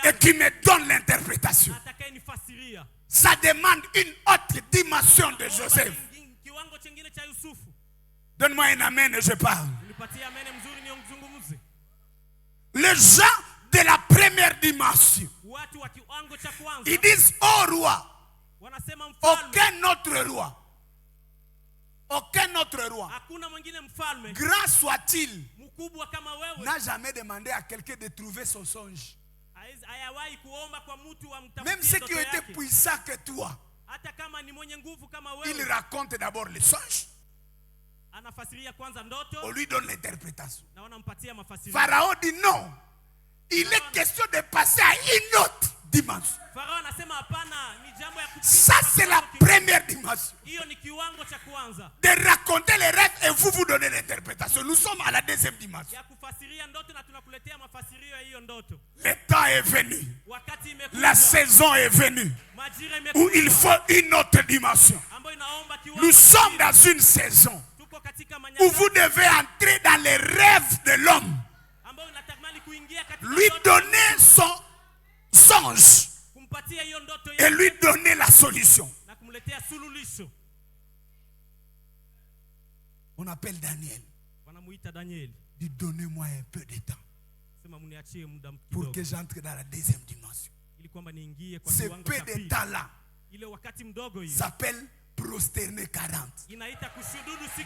Speaker 1: et qui me donne l'interprétation. Ça demande une autre dimension de Joseph. Donne-moi un amen et je parle. Les gens de la première dimension, ils disent oh roi, aucun autre roi, grand soit-il, n'a jamais demandé à quelqu'un de trouver son songe. Même ceux qui ont été puissants que toi, il raconte d'abord les songes. On lui donne l'interprétation. Pharaon dit non. Il est question de passer à une autre dimension. Ça c'est la première dimension. De raconter les rêves et vous donnez l'interprétation. Nous sommes à la deuxième dimension. Le temps est venu. La saison est venue. Où il faut une autre dimension. Nous sommes dans une saison où vous devez entrer dans les rêves de l'homme. Lui donner son songe et lui donner la solution. On appelle Daniel. Dit donnez-moi un peu de temps pour que j'entre dans la deuxième dimension. Ce peu de temps-là s'appelle prosterner 40.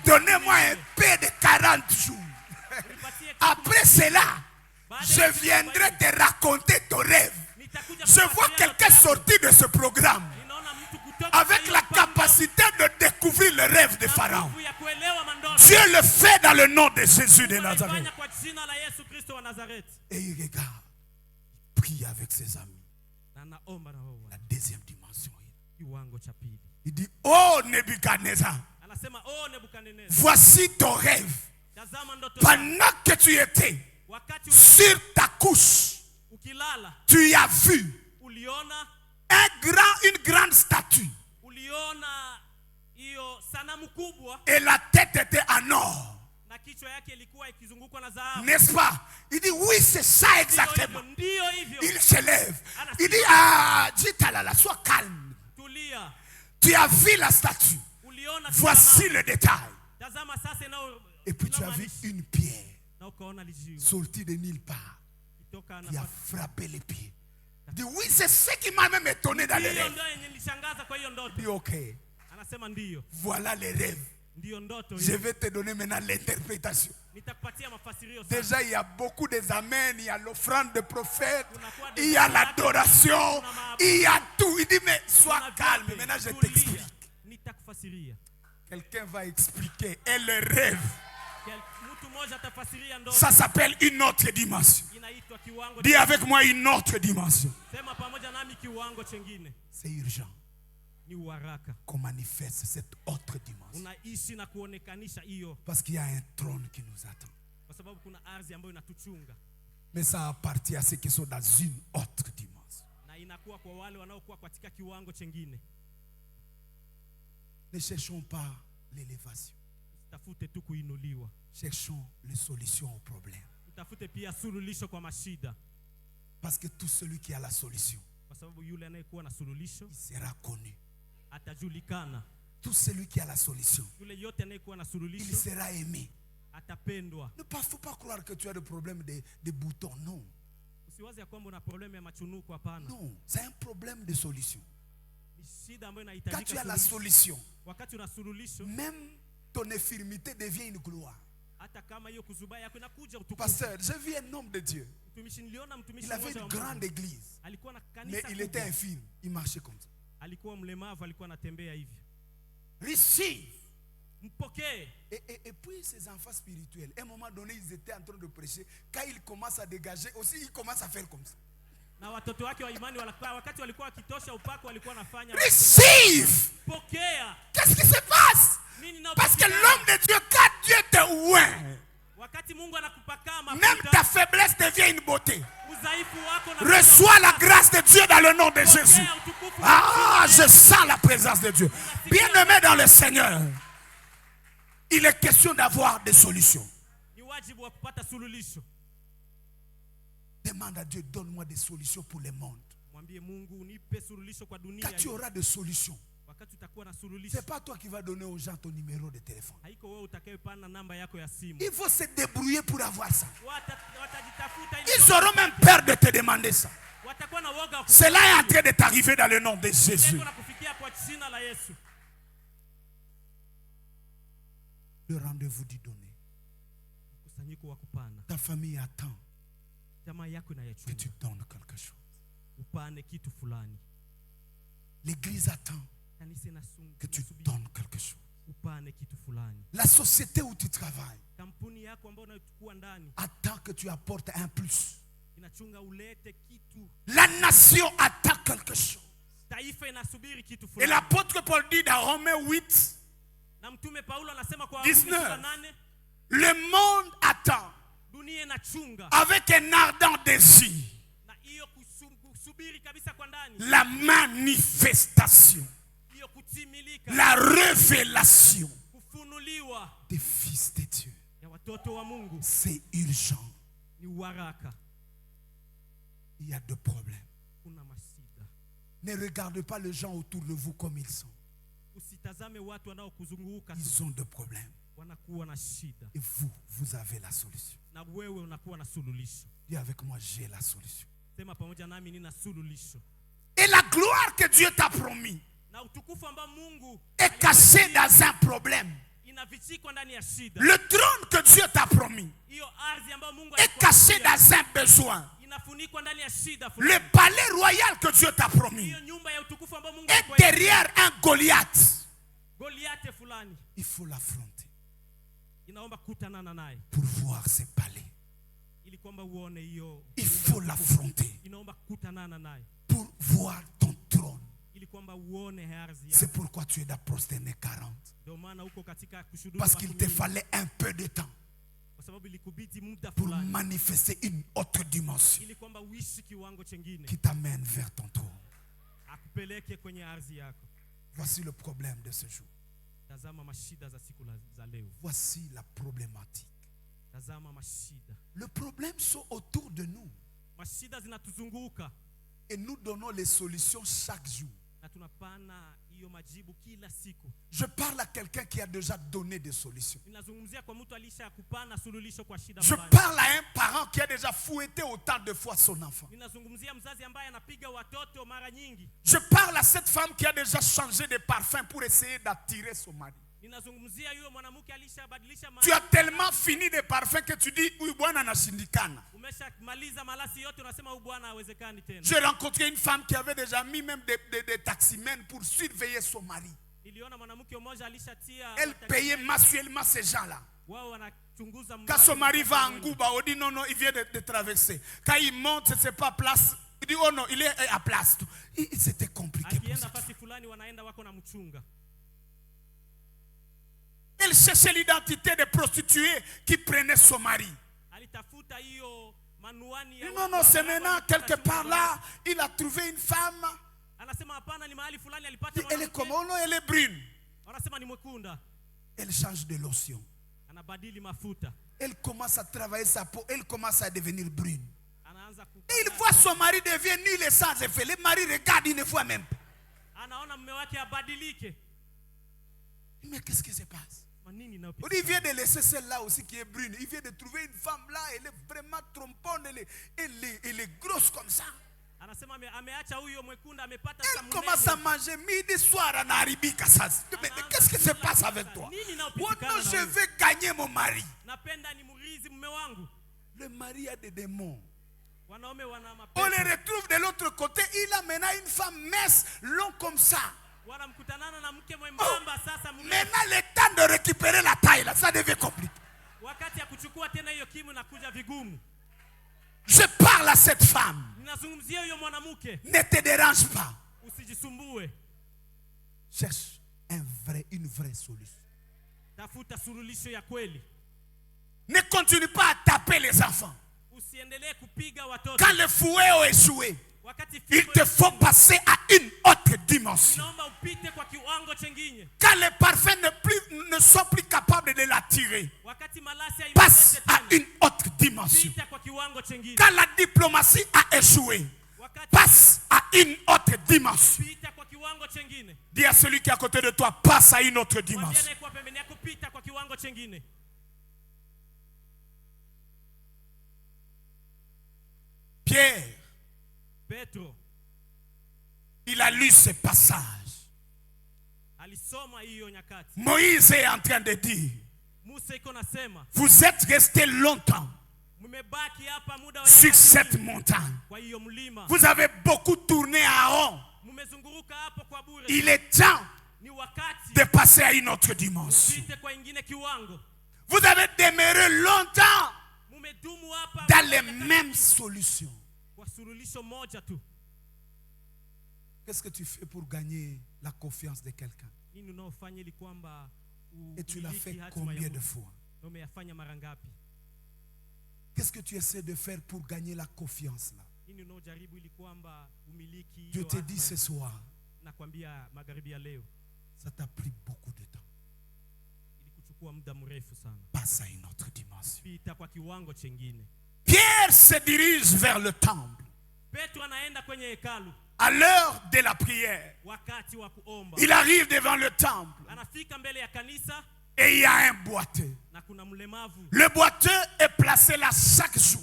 Speaker 1: Donnez-moi un peu de 40 jours. Après cela, je viendrai te raconter ton rêve. Je vois quelqu'un sortir de ce programme avec la capacité de découvrir le rêve de Pharaon. Dieu le fait dans le nom de Jésus de Nazareth. Et il regarde, prie avec ses amis. La deuxième dimension. Il dit, oh Nebuchadnezzar, voici ton rêve. Pendant que tu étais sur ta couche, tu as vu une grande statue. Et la tête était en or. N'est-ce pas? Il dit oui, c'est ça exactement. Il se lève. Il dit ah, Jitalala, sois calme. Tu as vu la statue. Voici le détail. Et puis tu as vu une pierre sortie de nulle part qui a frappé les pieds. Il dit oui, c'est ce qui m'a même étonné dans les rêves. Il dit ok, voilà les rêves. Je vais te donner maintenant l'interprétation. Déjà il y a beaucoup des amens, il y a l'offrande de prophètes, il y a l'adoration, il y a tout. Il dit mais sois calme, maintenant je t'explique. Quelqu'un va expliquer. Et le rêve, ça s'appelle une autre dimension. Dis avec moi une autre dimension. C'est urgent qu'on manifeste cette autre dimension. Parce qu'il y a un trône qui nous attend. Mais ça appartient à ceux qui sont dans une autre dimension. Ne cherchons pas l'élévation. Cherchons les solutions aux problèmes. Parce que tout celui qui a la solution, il sera connu. Tout celui qui a la solution, il sera aimé. Ne faut pas croire que tu as des problèmes de boutons. Non. Non, c'est un problème de solution. Quand tu as la solution, même ton infirmité devient une gloire. Pasteur, j'ai vu un homme de Dieu. Il avait une grande église, mais il était infirme. Il marchait comme ça. Receive. Et puis ses enfants spirituels, à un moment donné, ils étaient en train de prêcher. Quand ils commencent à dégager, aussi ils commencent à faire comme ça. Receive. Qu'est-ce qui se passe? Parce que l'homme de Dieu, quand Dieu te oint, même ta faiblesse devient une beauté. Reçois la grâce de Dieu dans le nom de Jésus. Ah, je sens la présence de Dieu. Bien-aimé dans le Seigneur, il est question d'avoir des solutions.
Speaker 2: Demande à Dieu, donne-moi des solutions pour le monde. Quand tu auras des solutions, ce n'est pas toi qui vas donner aux gens ton numéro de téléphone. Il faut se débrouiller pour avoir ça. Ils auront même peur de te demander ça. Cela est en train de t'arriver dans le nom de Jésus. Le rendez-vous du donné. Ta famille attend que tu donnes quelque chose. L'église attend que tu donnes quelque chose. La société où tu travailles attend que tu apportes un plus. La nation attend quelque chose. Et l'apôtre Paul dit dans Romains 8, 19, le monde attend avec un ardent désir la manifestation, la révélation des fils de Dieu. C'est urgent. Il y a deux problèmes. Ne regardez pas les gens autour de vous comme ils sont. Ils ont des problèmes. Et vous, vous avez la solution. Dis avec moi, j'ai la solution. Et la gloire que Dieu t'a promis est cachée dans un problème. Le trône que Dieu t'a promis est caché dans un besoin. Le palais royal que Dieu t'a promis est derrière un Goliath. Il faut l'affronter pour voir ses palais. Il faut l'affronter pour voir ton trône. C'est pourquoi tu es dans Prosterné 40. Parce qu'il te fallait un peu de temps pour manifester une autre dimension qui t'amène vers ton trône. Voici le problème de ce jour. Voici la problématique. Le problème sont autour de nous. Et nous donnons les solutions chaque jour. Je parle à quelqu'un qui a déjà donné des solutions. Je parle à un parent qui a déjà fouetté autant de fois son enfant. Je parle à cette femme qui a déjà changé de parfum pour essayer d'attirer son mari. Tu as tellement fini de parfum que tu dis oui, bwana na shindikana. J'ai rencontré une femme qui avait déjà mis même des taximens pour surveiller son mari. Elle payait mensuellement ces gens-là. Quand son mari va à Ngouba, on dit non, non, il vient de traverser. Quand il monte, c'est pas place. Il dit oh non, il est à place. C'était compliqué pour cette femme. Elle cherchait l'identité des prostituées qui prenaient son mari. Non, non, c'est maintenant, quelque part là, il a trouvé une femme. Elle est comment? Non, elle est brune. Elle change de lotion. Elle commence à travailler sa peau. Elle commence à devenir brune. Et il voit son mari devient nul et sans effet. Le mari regarde, il ne voit même pas. Mais qu'est-ce qui se passe? Il vient de laisser celle-là aussi qui est brune. Il vient de trouver une femme là. Elle est vraiment tromponne. Elle est grosse comme ça. Elle commence à manger midi soir à Naribika. Mais qu'est-ce qui se passe avec toi? Oh non, je vais gagner mon mari. Le mari a des démons. On le retrouve de l'autre côté. Il a maintenant une femme mince, long comme ça. Oh, maintenant le temps de récupérer la taille là, ça devient compliqué. Je parle à cette femme. Ne te dérange pas. Cherche une vraie solution. Ne continue pas à taper les enfants. Quand le fouet a échoué,
Speaker 1: Il te faut passer à une autre dimension. Quand les parfums ne sont plus capables de l'attirer, passe à une autre dimension. Quand la diplomatie a échoué, passe à une autre dimension. Dis à celui qui est à côté de toi, passe à une autre dimension. Pierre, il a lu ce passage. Moïse est en train de dire, vous êtes restés longtemps sur cette montagne. Vous avez beaucoup tourné à rond. Il est temps de passer à une autre dimension. Vous avez demeuré longtemps dans les mêmes solutions. Qu'est-ce que tu fais pour gagner la confiance de quelqu'un? Et tu l'as fait combien de fois? Qu'est-ce que tu essaies de faire pour gagner la confiance là? Je te dis ce soir, ça t'a pris beaucoup de temps. Passe à une autre dimension. Pierre se dirige vers le temple. À l'heure de la prière, il arrive devant le temple et il y a un boiteux. Le boiteux est placé là chaque jour.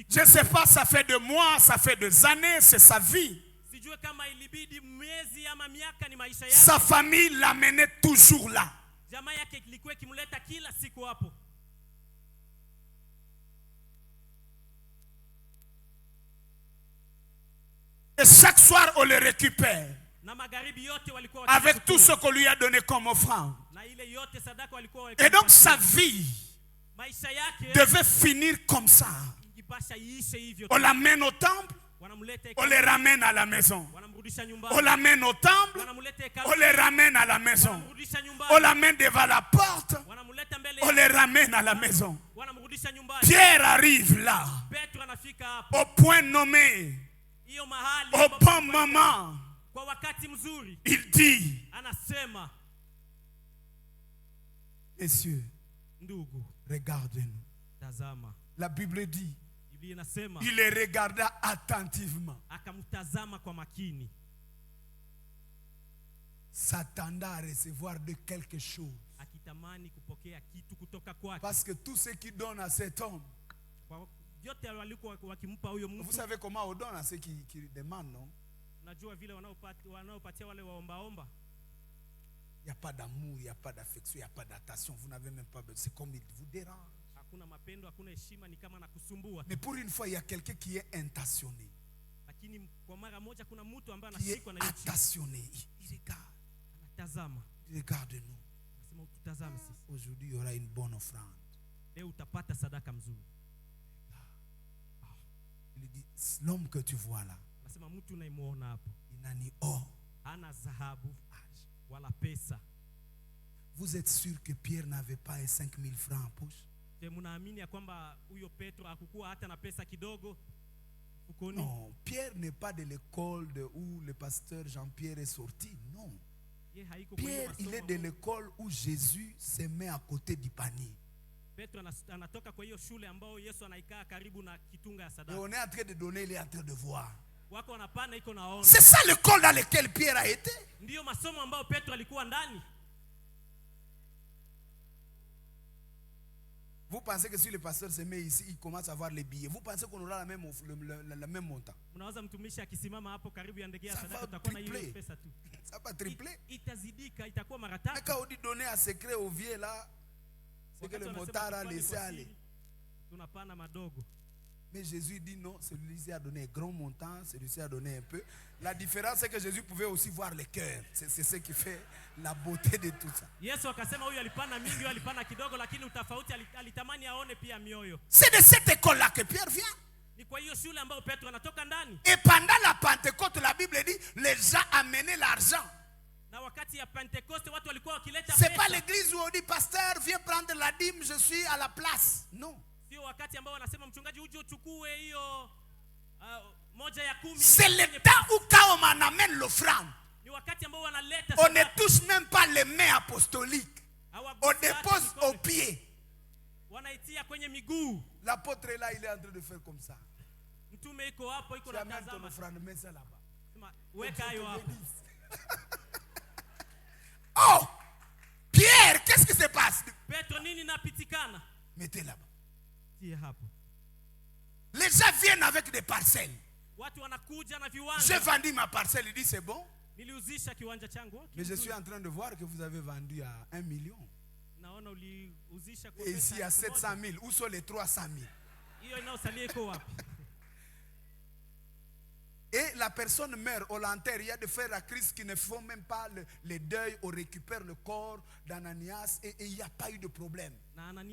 Speaker 1: Je ne sais pas, ça fait des mois, ça fait des années, c'est sa vie. Sa famille l'amenait toujours là. Et chaque soir, on le récupère avec tout ce qu'on lui a donné comme offrande. Et donc, sa vie devait finir comme ça. On l'amène au temple, on le ramène à la maison. On l'amène au temple, on le ramène à la maison. On l'amène devant la porte, on le ramène à la maison. Pierre arrive là, au point nommé, au bon moment. Il dit, messieurs, regardez-nous. La Bible dit, il les regarda attentivement, s'attendant à recevoir de quelque chose. Parce que tout ce qui donne à cet homme, vous savez comment on donne à ceux qui demandent, non? Il n'y a pas d'amour, il n'y a pas d'affection, il n'y a pas d'attention. Vous n'avez même pas besoin. C'est comme il vous dérange. Mais pour une fois, il y a quelqu'un qui est intentionné. Qui est attentionné. Il regarde. Il regarde nous. Aujourd'hui, il y aura une bonne offrande. Il dit, l'homme que tu vois là, il n'a ni or. Vous êtes sûr que Pierre n'avait pas 5000 francs en poche? Non, Pierre n'est pas de l'école où le pasteur Jean-Pierre est sorti. Non. Pierre, il est de l'école où Jésus se met à côté du panier. Et on est en train de donner, il est en train de voir. C'est ça l'école dans laquelle Pierre a été. Vous pensez que si le pasteur se met ici, il commence à avoir les billets. Vous pensez qu'on aura le même montant? Ça va tripler. Ça va tripler. Mais quand on dit donner un secret au vieux là, c'est que le motard a laissé aller. Mais Jésus dit non, celui-ci a donné un grand montant, celui-ci a donné un peu. La différence c'est que Jésus pouvait aussi voir les cœurs. C'est ce qui fait la beauté de tout ça. C'est de cette école-là que Pierre vient. Et pendant la Pentecôte, la Bible dit, les gens amenaient l'argent. C'est pas l'église où on dit, pasteur, viens prendre la dîme, je suis à la place. Non.
Speaker 2: C'est le temps où quand on amène l'offrande, on ne touche même pas les mains apostoliques. On dépose aux pieds. L'apôtre est là, il est en train de faire comme ça. Tu amènes ton offrande, mets ça là-bas. Oh! Pierre, qu'est-ce qui se passe? Mettez là-bas. Les gens viennent avec des parcelles. J'ai vendu ma parcelle, il dit c'est bon. Mais je suis en train de voir que vous avez vendu à 1 million. Et ici à 700 000. Où sont les 300 000? Et la personne meurt au l'enterre. Il y a des frères à Christ qui ne font même pas les deuils. On récupère le corps d'Ananias et il n'y a pas eu de problème. Il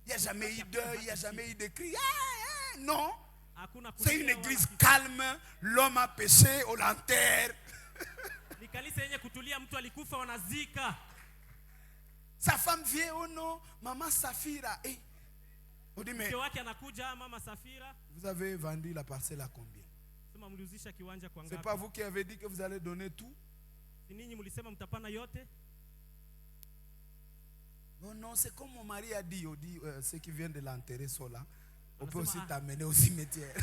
Speaker 2: n'y a jamais eu deuil, il n'y a jamais eu de cris. Non. C'est une église calme. L'homme a péché, on l'enterre. Sa femme vient, oh non, maman Safira. On dit, mais vous avez vendu la parcelle à combien? C'est pas vous qui avez dit que vous allez donner tout? Non, non, c'est comme mon mari a dit, ceux qui viennent de l'enterrer sont là. On peut aussi t'amener au cimetière.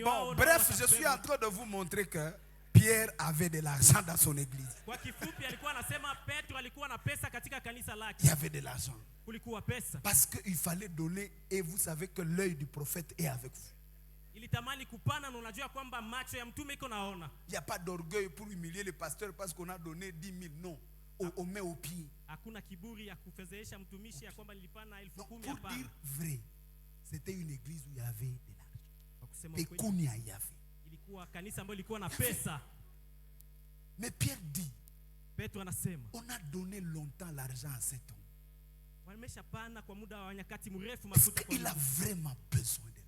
Speaker 2: Bon, bref, je suis en train de vous montrer que Pierre avait de l'argent dans son église. Il y avait de l'argent. Parce qu'il fallait donner et vous savez que l'œil du prophète est avec vous. Il n'y a pas d'orgueil pour humilier le pasteur parce qu'on a donné 10 000. Non, on met au pied. Non, pour dire vrai, c'était une église où il y avait de l'argent. Et Kounia y avait. Mais Pierre dit, on a donné longtemps l'argent à cet homme. Est-ce qu'il a vraiment besoin de l'argent?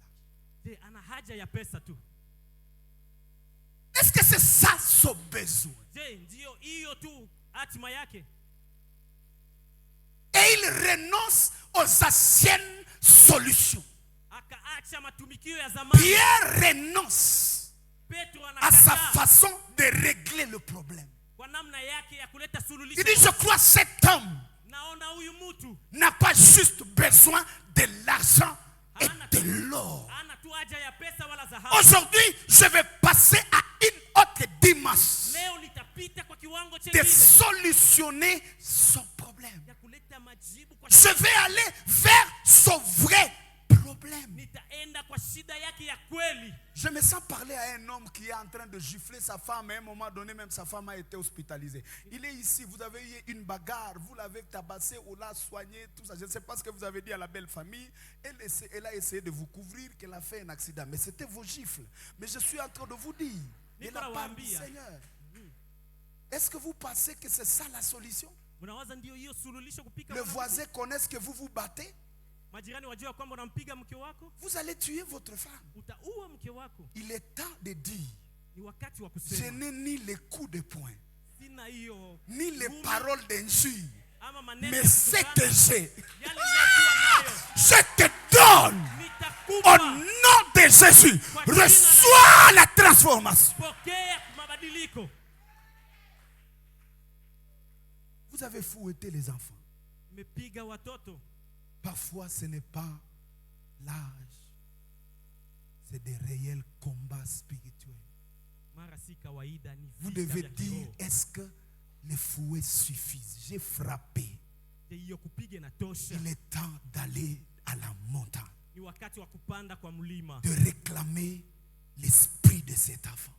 Speaker 2: Est-ce que c'est ça son besoin? Et il renonce aux anciennes solutions. Pierre renonce à sa façon de régler le problème. Il dit, je crois que cet homme n'a pas juste besoin de l'argent et de l'or. Aujourd'hui, je vais passer à une autre dimension de solutionner son problème. Je vais aller vers son vrai problème. Je me sens parler à un homme qui est en train de gifler sa femme. À un moment donné, même sa femme a été hospitalisée. Il est ici, vous avez eu une bagarre, vous l'avez tabassé, on l'a soigné, tout ça. Je ne sais pas ce que vous avez dit à la belle famille. Elle a essayé de vous couvrir qu'elle a fait un accident. Mais c'était vos gifles. Mais je suis en train de vous dire, de la part du Seigneur, est-ce que vous pensez que c'est ça la solution? Le voisin connaît que vous vous battez? Vous allez tuer votre femme. Il est temps de dire, je n'ai ni les coups de poing, ni les paroles d'injure, mais ce que j'ai, je te donne au nom de Jésus. Reçois la transformation. Vous avez fouetté les enfants. Parfois, ce n'est pas l'âge, c'est des réels combats spirituels. Vous devez dire, est-ce que les fouets suffisent? J'ai frappé. Il est temps d'aller à la montagne, de réclamer l'esprit de cet enfant,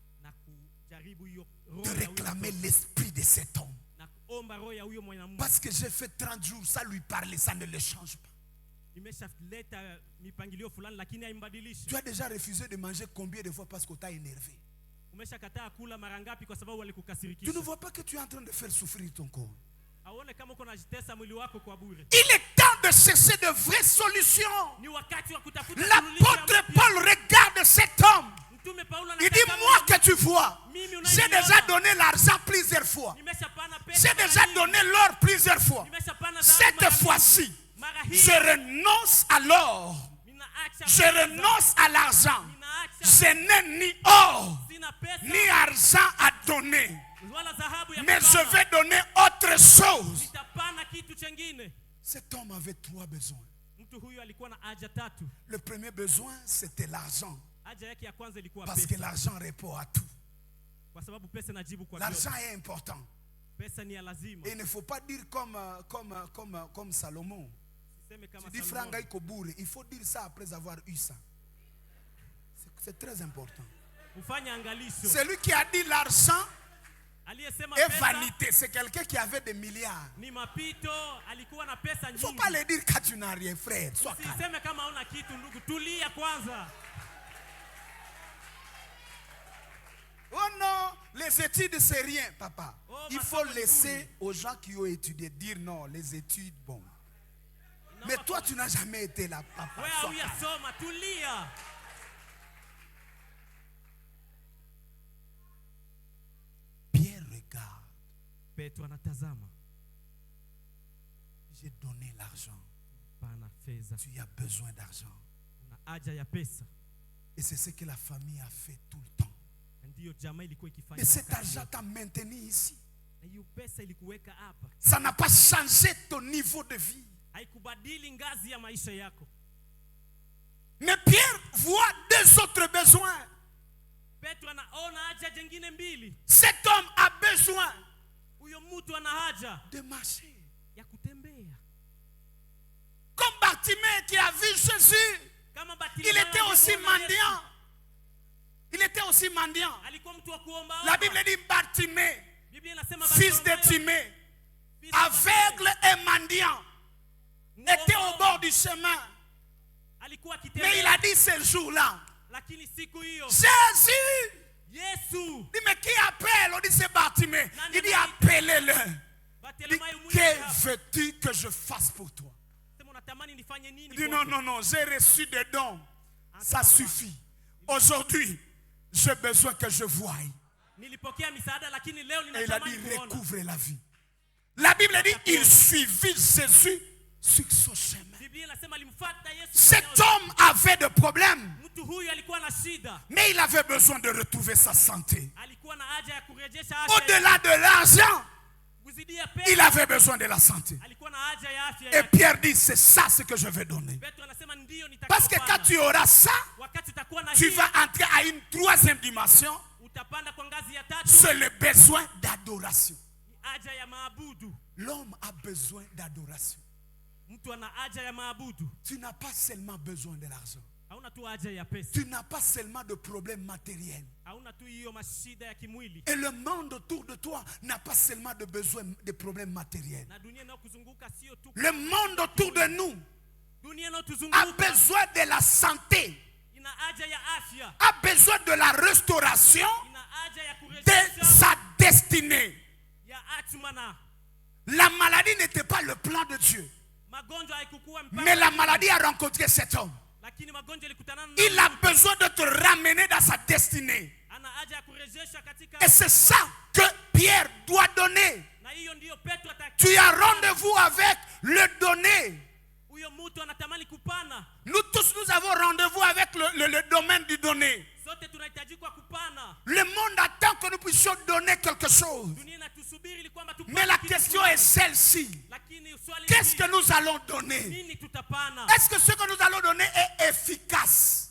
Speaker 2: de réclamer l'esprit de cet homme. Parce que j'ai fait 30 jours, ça lui parler, ça ne le change pas. Tu as déjà refusé de manger combien de fois parce que tu as énervé? Tu ne vois pas que tu es en train de faire souffrir ton corps? Il est temps de chercher de vraies solutions. L'apôtre Paul regarde cet homme. Il dit, moi que tu vois, j'ai déjà donné l'argent plusieurs fois. J'ai déjà donné l'or plusieurs fois. Cette fois-ci, je renonce à l'or. Je renonce renonce à l'argent. Je n'ai ni or, ni argent à donner. Mais je vais donner autre chose. Cet homme avait 3 besoins. Le premier besoin, c'était l'argent. Parce que l'argent répond à tout. L'argent est important. Et il ne faut pas dire comme Salomon. Tu dis franga ikoboure. Il faut dire ça après avoir eu ça. C'est très important. Celui qui a dit l'argent et vanité, c'est quelqu'un qui avait des milliards. Il ne faut pas le dire quand tu n'as rien, frère. Sois calme. Oh non, les études c'est rien, papa. Il faut laisser aux gens qui ont étudié dire non, les études, bon. Mais toi, tu n'as jamais été là, papa. Pierre regarde. J'ai donné l'argent. Tu as besoin d'argent. Et c'est ce que la famille a fait tout le temps. Mais cet argent t'a maintenu ici. Ça n'a pas changé ton niveau de vie. Mais Pierre voit 2 autres besoins. Cet homme a besoin de marcher. Comme Bartimée qui a vu Jésus, il était aussi mendiant. Il était aussi mendiant. La Bible dit Bartimée, fils de Timée, aveugle et mendiant, était au bord du chemin. Mais il a dit ce jour-là, Jésus, dit mais qui appelle? On dit c'est Bartimée. Il dit appelez-le. Que veux-tu que je fasse pour toi? Il dit non, j'ai reçu des dons. Ça suffit. Aujourd'hui, j'ai besoin que je voie. Et il a dit recouvre la vie. La Bible dit il suivit Jésus sur son chemin. Cet homme avait des problèmes, mais il avait besoin de retrouver sa santé. Au-delà de l'argent, il avait besoin de la santé. Et Pierre dit c'est ça ce que je vais donner. Parce que quand tu auras ça, tu vas entrer à une 3e dimension. C'est le besoin d'adoration. L'homme a besoin d'adoration. Tu n'as pas seulement besoin de l'argent. Tu n'as pas seulement de problèmes matériels. Et le monde autour de toi n'a pas seulement de besoin de problèmes matériels. Le monde autour de nous a besoin de la santé, a besoin de la restauration de sa destinée. La maladie n'était pas le plan de Dieu, mais la maladie a rencontré cet homme. Il a besoin de te ramener dans sa destinée. Et c'est ça que Pierre doit donner. Tu as rendez-vous avec le donné. Nous tous, nous avons rendez-vous avec le domaine du donné. Le monde attend que nous puissions donner quelque chose. Mais la question est celle-ci. Qu'est-ce que nous allons donner? Est-ce que ce que nous allons donner est efficace?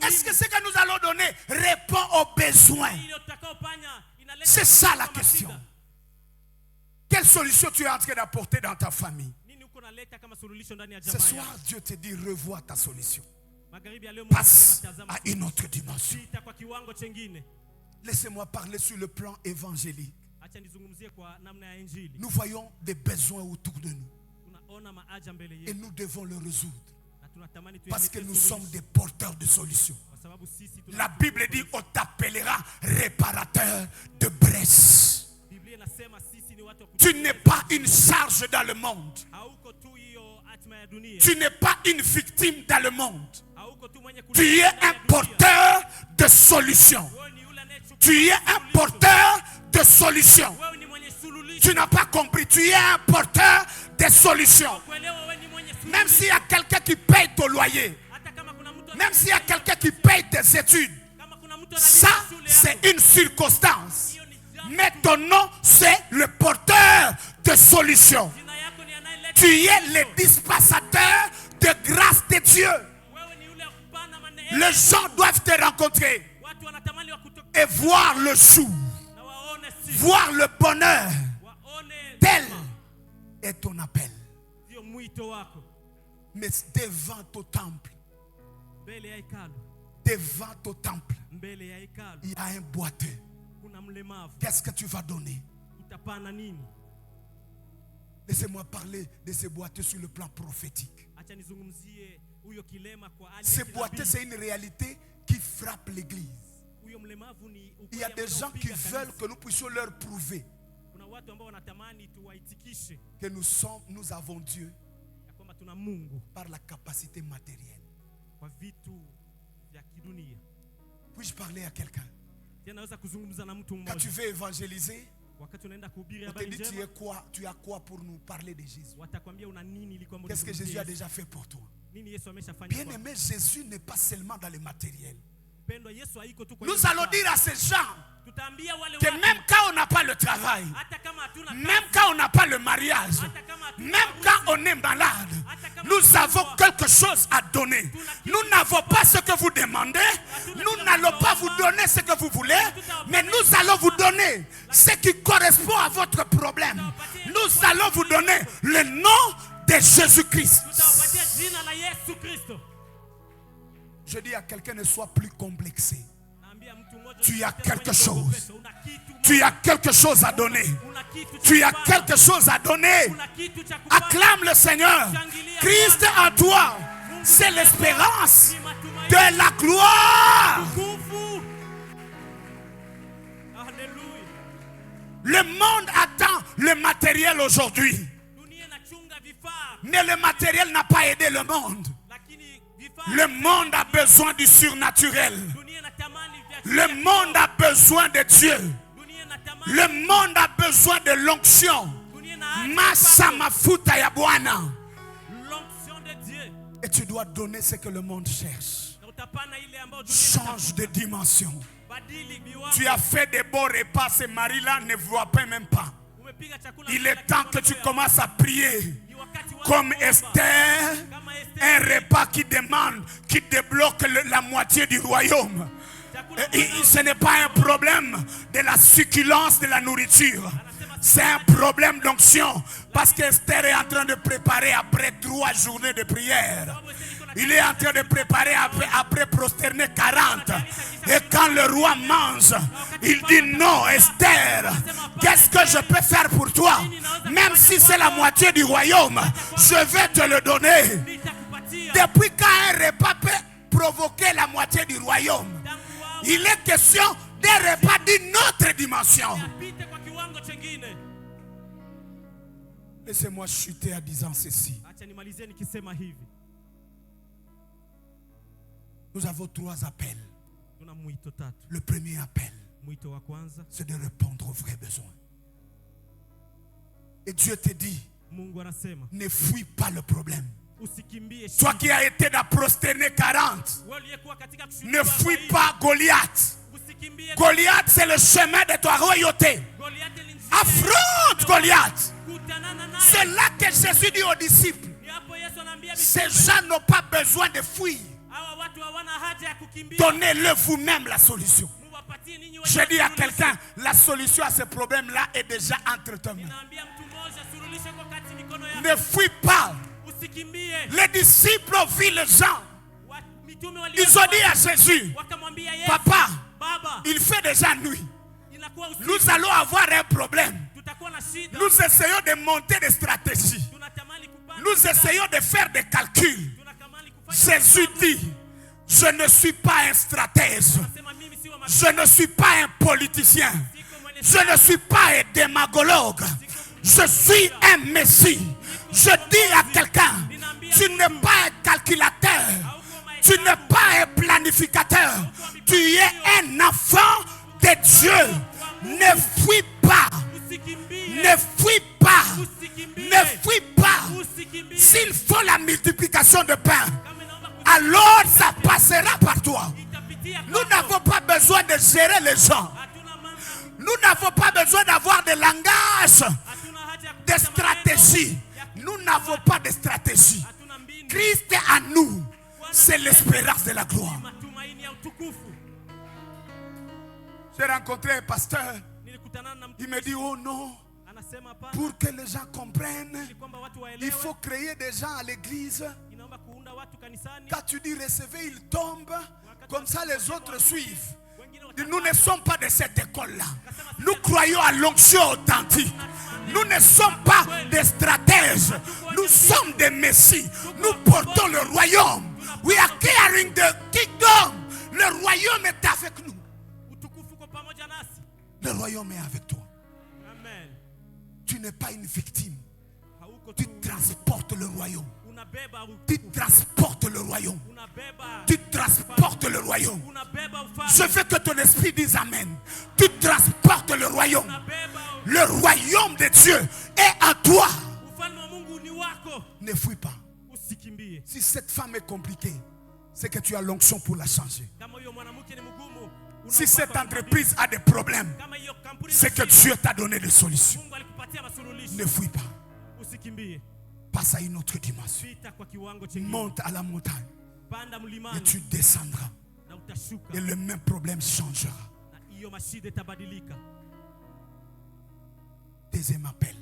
Speaker 2: Est-ce que ce que nous allons donner répond aux besoins? C'est ça la question. Quelle solution tu es en train d'apporter dans ta famille? Ce soir, Dieu te dit revois ta solution. Passe à une autre dimension. Laissez-moi parler sur le plan évangélique. Nous voyons des besoins autour de nous. Et nous devons le résoudre. Parce que nous sommes des porteurs de solutions. La Bible dit on t'appellera réparateur de brèches. Tu n'es pas une charge dans le monde. Tu n'es pas une victime dans le monde. Tu es un porteur de solutions. Tu es un porteur de solutions. Tu n'as pas compris. Tu es un porteur de solutions. Même s'il y a quelqu'un qui paye ton loyer,
Speaker 1: Même s'il y a quelqu'un qui paye tes études, ça c'est une circonstance. Mais ton nom c'est le porteur de solutions. Tu es le dispensateur de grâce de Dieu. Les gens doivent te rencontrer et voir le jour, voir le bonheur. Tel est ton appel. Mais devant ton temple, devant ton temple, il y a un boiteux. Qu'est-ce que tu vas donner? Laissez-moi parler de ces boiteux sur le plan prophétique. Ces boiteux, c'est une réalité qui frappe l'église. Il y a des gens qui veulent que nous puissions leur prouver que nous avons Dieu par la capacité matérielle. Puis-je parler à quelqu'un? Quand tu veux évangéliser, on te dit tu as quoi pour nous parler de Jésus? Qu'est-ce que Jésus a déjà fait pour toi? Bien aimé, Jésus n'est pas seulement dans le matériel. Nous allons dire à ces gens que même quand on n'a pas le travail, même quand on n'a pas le mariage, même quand on est malade, nous avons quelque chose à donner. Nous n'avons pas ce que vous demandez, nous n'allons pas vous donner ce que vous voulez, mais nous allons vous donner ce qui correspond à votre problème. Nous allons vous donner le nom de Jésus-Christ. Je dis à quelqu'un, ne sois plus complexé. Tu as quelque chose. Tu as quelque chose à donner. Tu as quelque chose à donner. Acclame le Seigneur. Christ en toi, c'est l'espérance de la gloire. Le monde attend le matériel aujourd'hui. Mais le matériel n'a pas aidé le monde. Le monde a besoin du surnaturel. Le monde a besoin de Dieu. Le monde a besoin de l'onction. Masa mafuta ya Bwana. Et tu dois donner ce que le monde cherche. Change de dimension. Tu as fait des beaux repas, ce mari-là ne voit pas même pas. Il est temps que tu commences à prier. Comme Esther, un repas qui demande, qui débloque la moitié du royaume. Ce n'est pas un problème de la succulence de la nourriture. C'est un problème d'onction. Parce qu'Esther est en train de préparer après 3 journées de prière. Il est en train de préparer après prosterner 40. Et quand le roi mange, il dit non, Esther, qu'est-ce que je peux faire pour toi? Même si c'est la moitié du royaume, je vais te le donner. Depuis quand un repas peut provoquer la moitié du royaume? Il est question d'un repas d'une autre dimension. Laissez-moi chuter en disant ceci. Nous avons 3 appels. Le premier appel, c'est de répondre aux vrais besoins. Et Dieu te dit, ne fuis pas le problème. Toi qui as été dans prosterner 40, ne fuis pas Goliath. Goliath, c'est le chemin de ta royauté. Affronte Goliath. C'est là que Jésus dit aux disciples, ces gens n'ont pas besoin de fuir. Donnez-le vous-même la solution. Je dis à quelqu'un, la solution à ce problème-là est déjà entre tes mains. Ne fuis pas. Les disciples ont vu les gens. Ils ont dit à Jésus, papa, il fait déjà nuit. Nous allons avoir un problème. Nous essayons de monter des stratégies. Nous essayons de faire des calculs. Jésus dit, je ne suis pas un stratège. Je ne suis pas un politicien. Je ne suis pas un démagogue. Je suis un Messie. Je dis à quelqu'un, tu n'es pas un calculateur. Tu n'es pas un planificateur. Tu es un enfant de Dieu. Ne fuis pas. Ne fuis pas. Ne fuis pas. S'il faut la multiplication de pain, alors ça passe Nous n'avons pas besoin de gérer les gens. Nous n'avons pas besoin d'avoir des langages, des stratégies. Nous n'avons pas de stratégie. Christ est à nous. C'est l'espérance de la gloire. J'ai rencontré un pasteur. Il me dit, oh non, pour que les gens comprennent, il faut créer des gens à l'église. Quand tu dis recevez, ils tombent. Comme ça les autres suivent. Nous ne sommes pas de cette école-là. Nous croyons à l'onction authentique. Nous ne sommes pas des stratèges. Nous sommes des messies. Nous portons le royaume. We are carrying the kingdom. Le royaume est avec nous. Le royaume est avec toi. Tu n'es pas une victime. Tu transportes le royaume. Tu transportes le royaume. Tu transportes le royaume. Je veux que ton esprit dise amen. Tu transportes le royaume. Le royaume de Dieu est en toi. Ne fuis pas. Si cette femme est compliquée, c'est que tu as l'onction pour la changer. Si cette entreprise a des problèmes, c'est que Dieu t'a donné des solutions. Ne fuis pas. Passe à une autre dimension. Monte à la montagne. Et tu descendras. Et le même problème changera. Deuxième appel.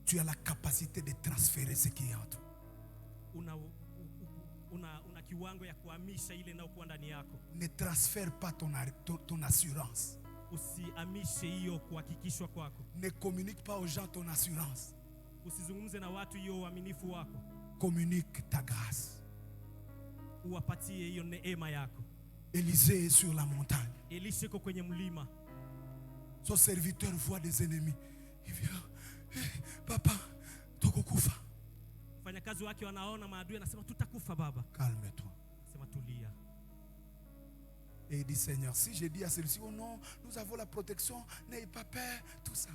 Speaker 1: Tu as la capacité de transférer ce qui est en toi. Ne transfère pas ton assurance. Ne communique pas aux gens ton assurance. Communique ta grâce. Élisée est sur la montagne. Son serviteur voit des ennemis. Il vient, papa, tokokufa. Calme-toi. Et il dit, Seigneur, si j'ai dit à celui-ci, oh non, nous avons la protection, n'ayez pas peur, tout ça.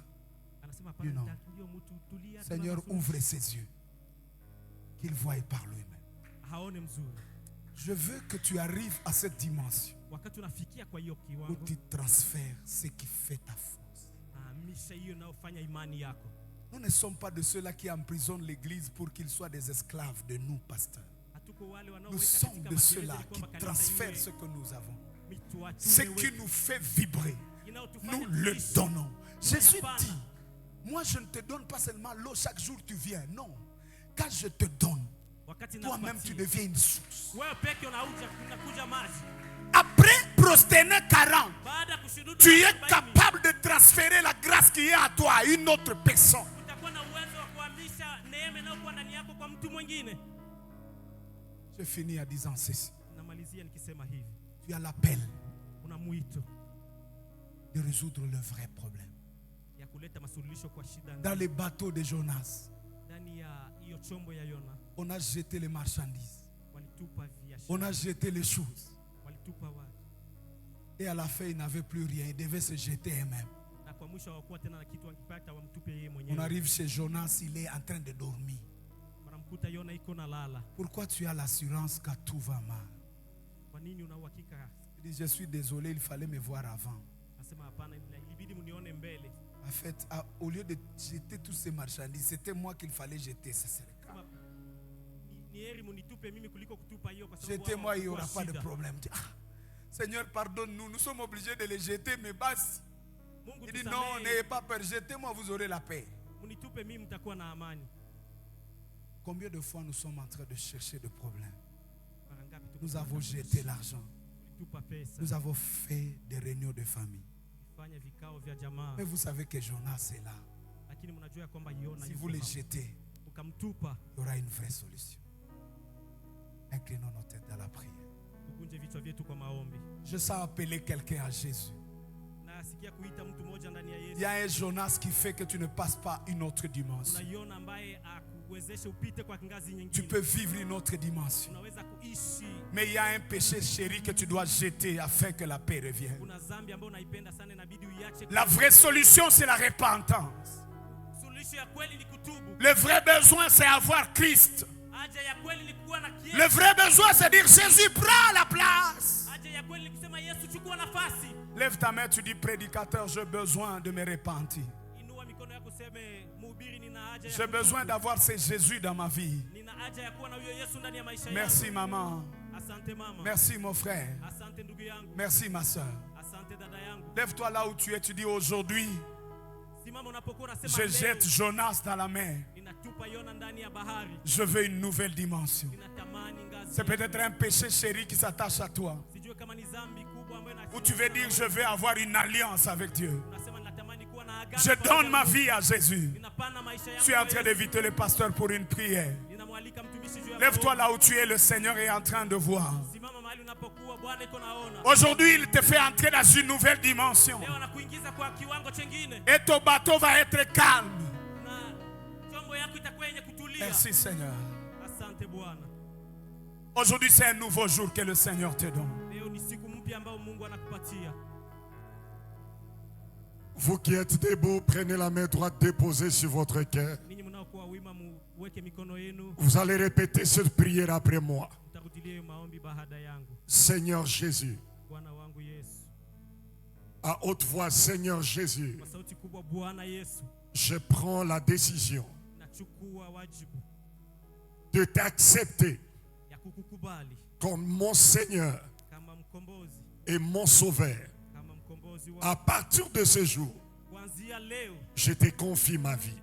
Speaker 1: Non. Seigneur, ouvre ses yeux, qu'il voie par lui-même. Je veux que tu arrives à cette dimension où tu transfères ce qui fait ta force. Nous ne sommes pas de ceux-là qui emprisonnent l'église pour qu'ils soient des esclaves de nous, pasteurs. Nous sommes de ceux-là qui transfèrent ce que nous avons. Ce qui nous fait vibrer, nous le donnons. Jésus dit, moi je ne te donne pas seulement l'eau chaque jour tu viens. Non, quand je te donne, toi-même tu deviens une source. Après prosterner 40, tu es capable de transférer la grâce qui est à toi à une autre personne. Je finis en disant ceci. Tu as l'appel de résoudre le vrai problème. Dans les bateaux de Jonas, on a jeté les marchandises, on a jeté les choses, et à la fin il n'avait plus rien, il devait se jeter eux-mêmes. On arrive chez Jonas, il est en train de dormir. Pourquoi tu as l'assurance que tout va mal? Il dit, je suis désolé, il fallait me voir avant. En fait, au lieu de jeter tous ces marchandises, c'était moi qu'il fallait jeter. Ça c'est le cas. Jetez-moi, il n'y aura pas de problème. Seigneur, pardonne-nous, nous sommes obligés de les jeter, mais basi. Il dit non, n'ayez pas peur, jetez-moi, vous aurez la paix. Combien de fois nous sommes en train de chercher des problèmes? Nous avons jeté l'argent. Nous avons fait des réunions de famille. Mais vous savez que Jonas est là. Si vous les jetez, il y aura une vraie solution. Inclinons nos têtes dans la prière. Je sens appeler quelqu'un à Jésus. Il y a un Jonas qui fait que tu ne passes pas une autre dimension. Tu peux vivre une autre dimension. Mais il y a un péché chéri que tu dois jeter afin que la paix revienne. La vraie solution, c'est la repentance. Le vrai besoin, c'est avoir Christ.
Speaker 2: Le vrai besoin, c'est dire Jésus prend la place. Lève ta main, tu dis prédicateur, j'ai besoin de me repentir. J'ai besoin d'avoir ce Jésus dans ma vie. Merci maman. Merci mon frère. Merci ma soeur. Lève-toi là où tu es, tu dis aujourd'hui, je jette Jonas dans la mer. Je veux une nouvelle dimension. C'est peut-être un péché chéri qui s'attache à toi. Ou tu veux dire, je veux avoir une alliance avec Dieu. Je donne ma vie à Jésus. Je suis en train d'inviter le pasteur pour une prière. Lève-toi là où tu es, le Seigneur est en train de voir. Aujourd'hui, il te fait entrer dans une nouvelle dimension. Et ton bateau va être calme. Merci Seigneur. Aujourd'hui, c'est un nouveau jour que le Seigneur te donne.
Speaker 1: Vous qui êtes debout, prenez la main droite déposée sur votre cœur. Vous allez répéter cette prière après moi. Seigneur Jésus. À haute voix, Seigneur Jésus. Je prends la décision de t'accepter comme mon Seigneur et mon Sauveur. À partir de ce jour, je te confie ma vie.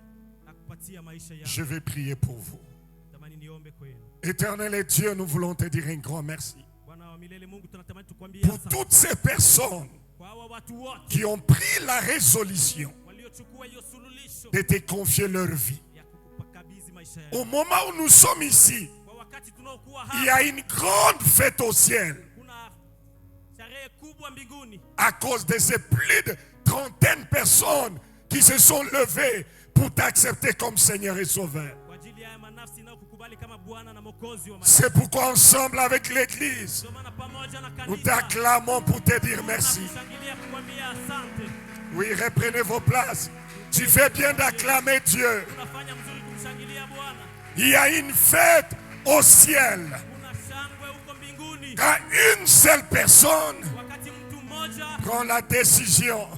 Speaker 1: Je vais prier pour vous. Éternel et Dieu, nous voulons te dire un grand merci pour toutes ces personnes qui ont pris la résolution de te confier leur vie. Au moment où nous sommes ici, il y a une grande fête au ciel. À cause de ces plus de 30 personnes qui se sont levées pour t'accepter comme Seigneur et Sauveur. C'est pourquoi ensemble avec l'Église, nous t'acclamons pour te dire merci. Oui, reprenez vos places. Tu fais bien d'acclamer Dieu. Il y a une fête au ciel. Quand une seule personne prend la décision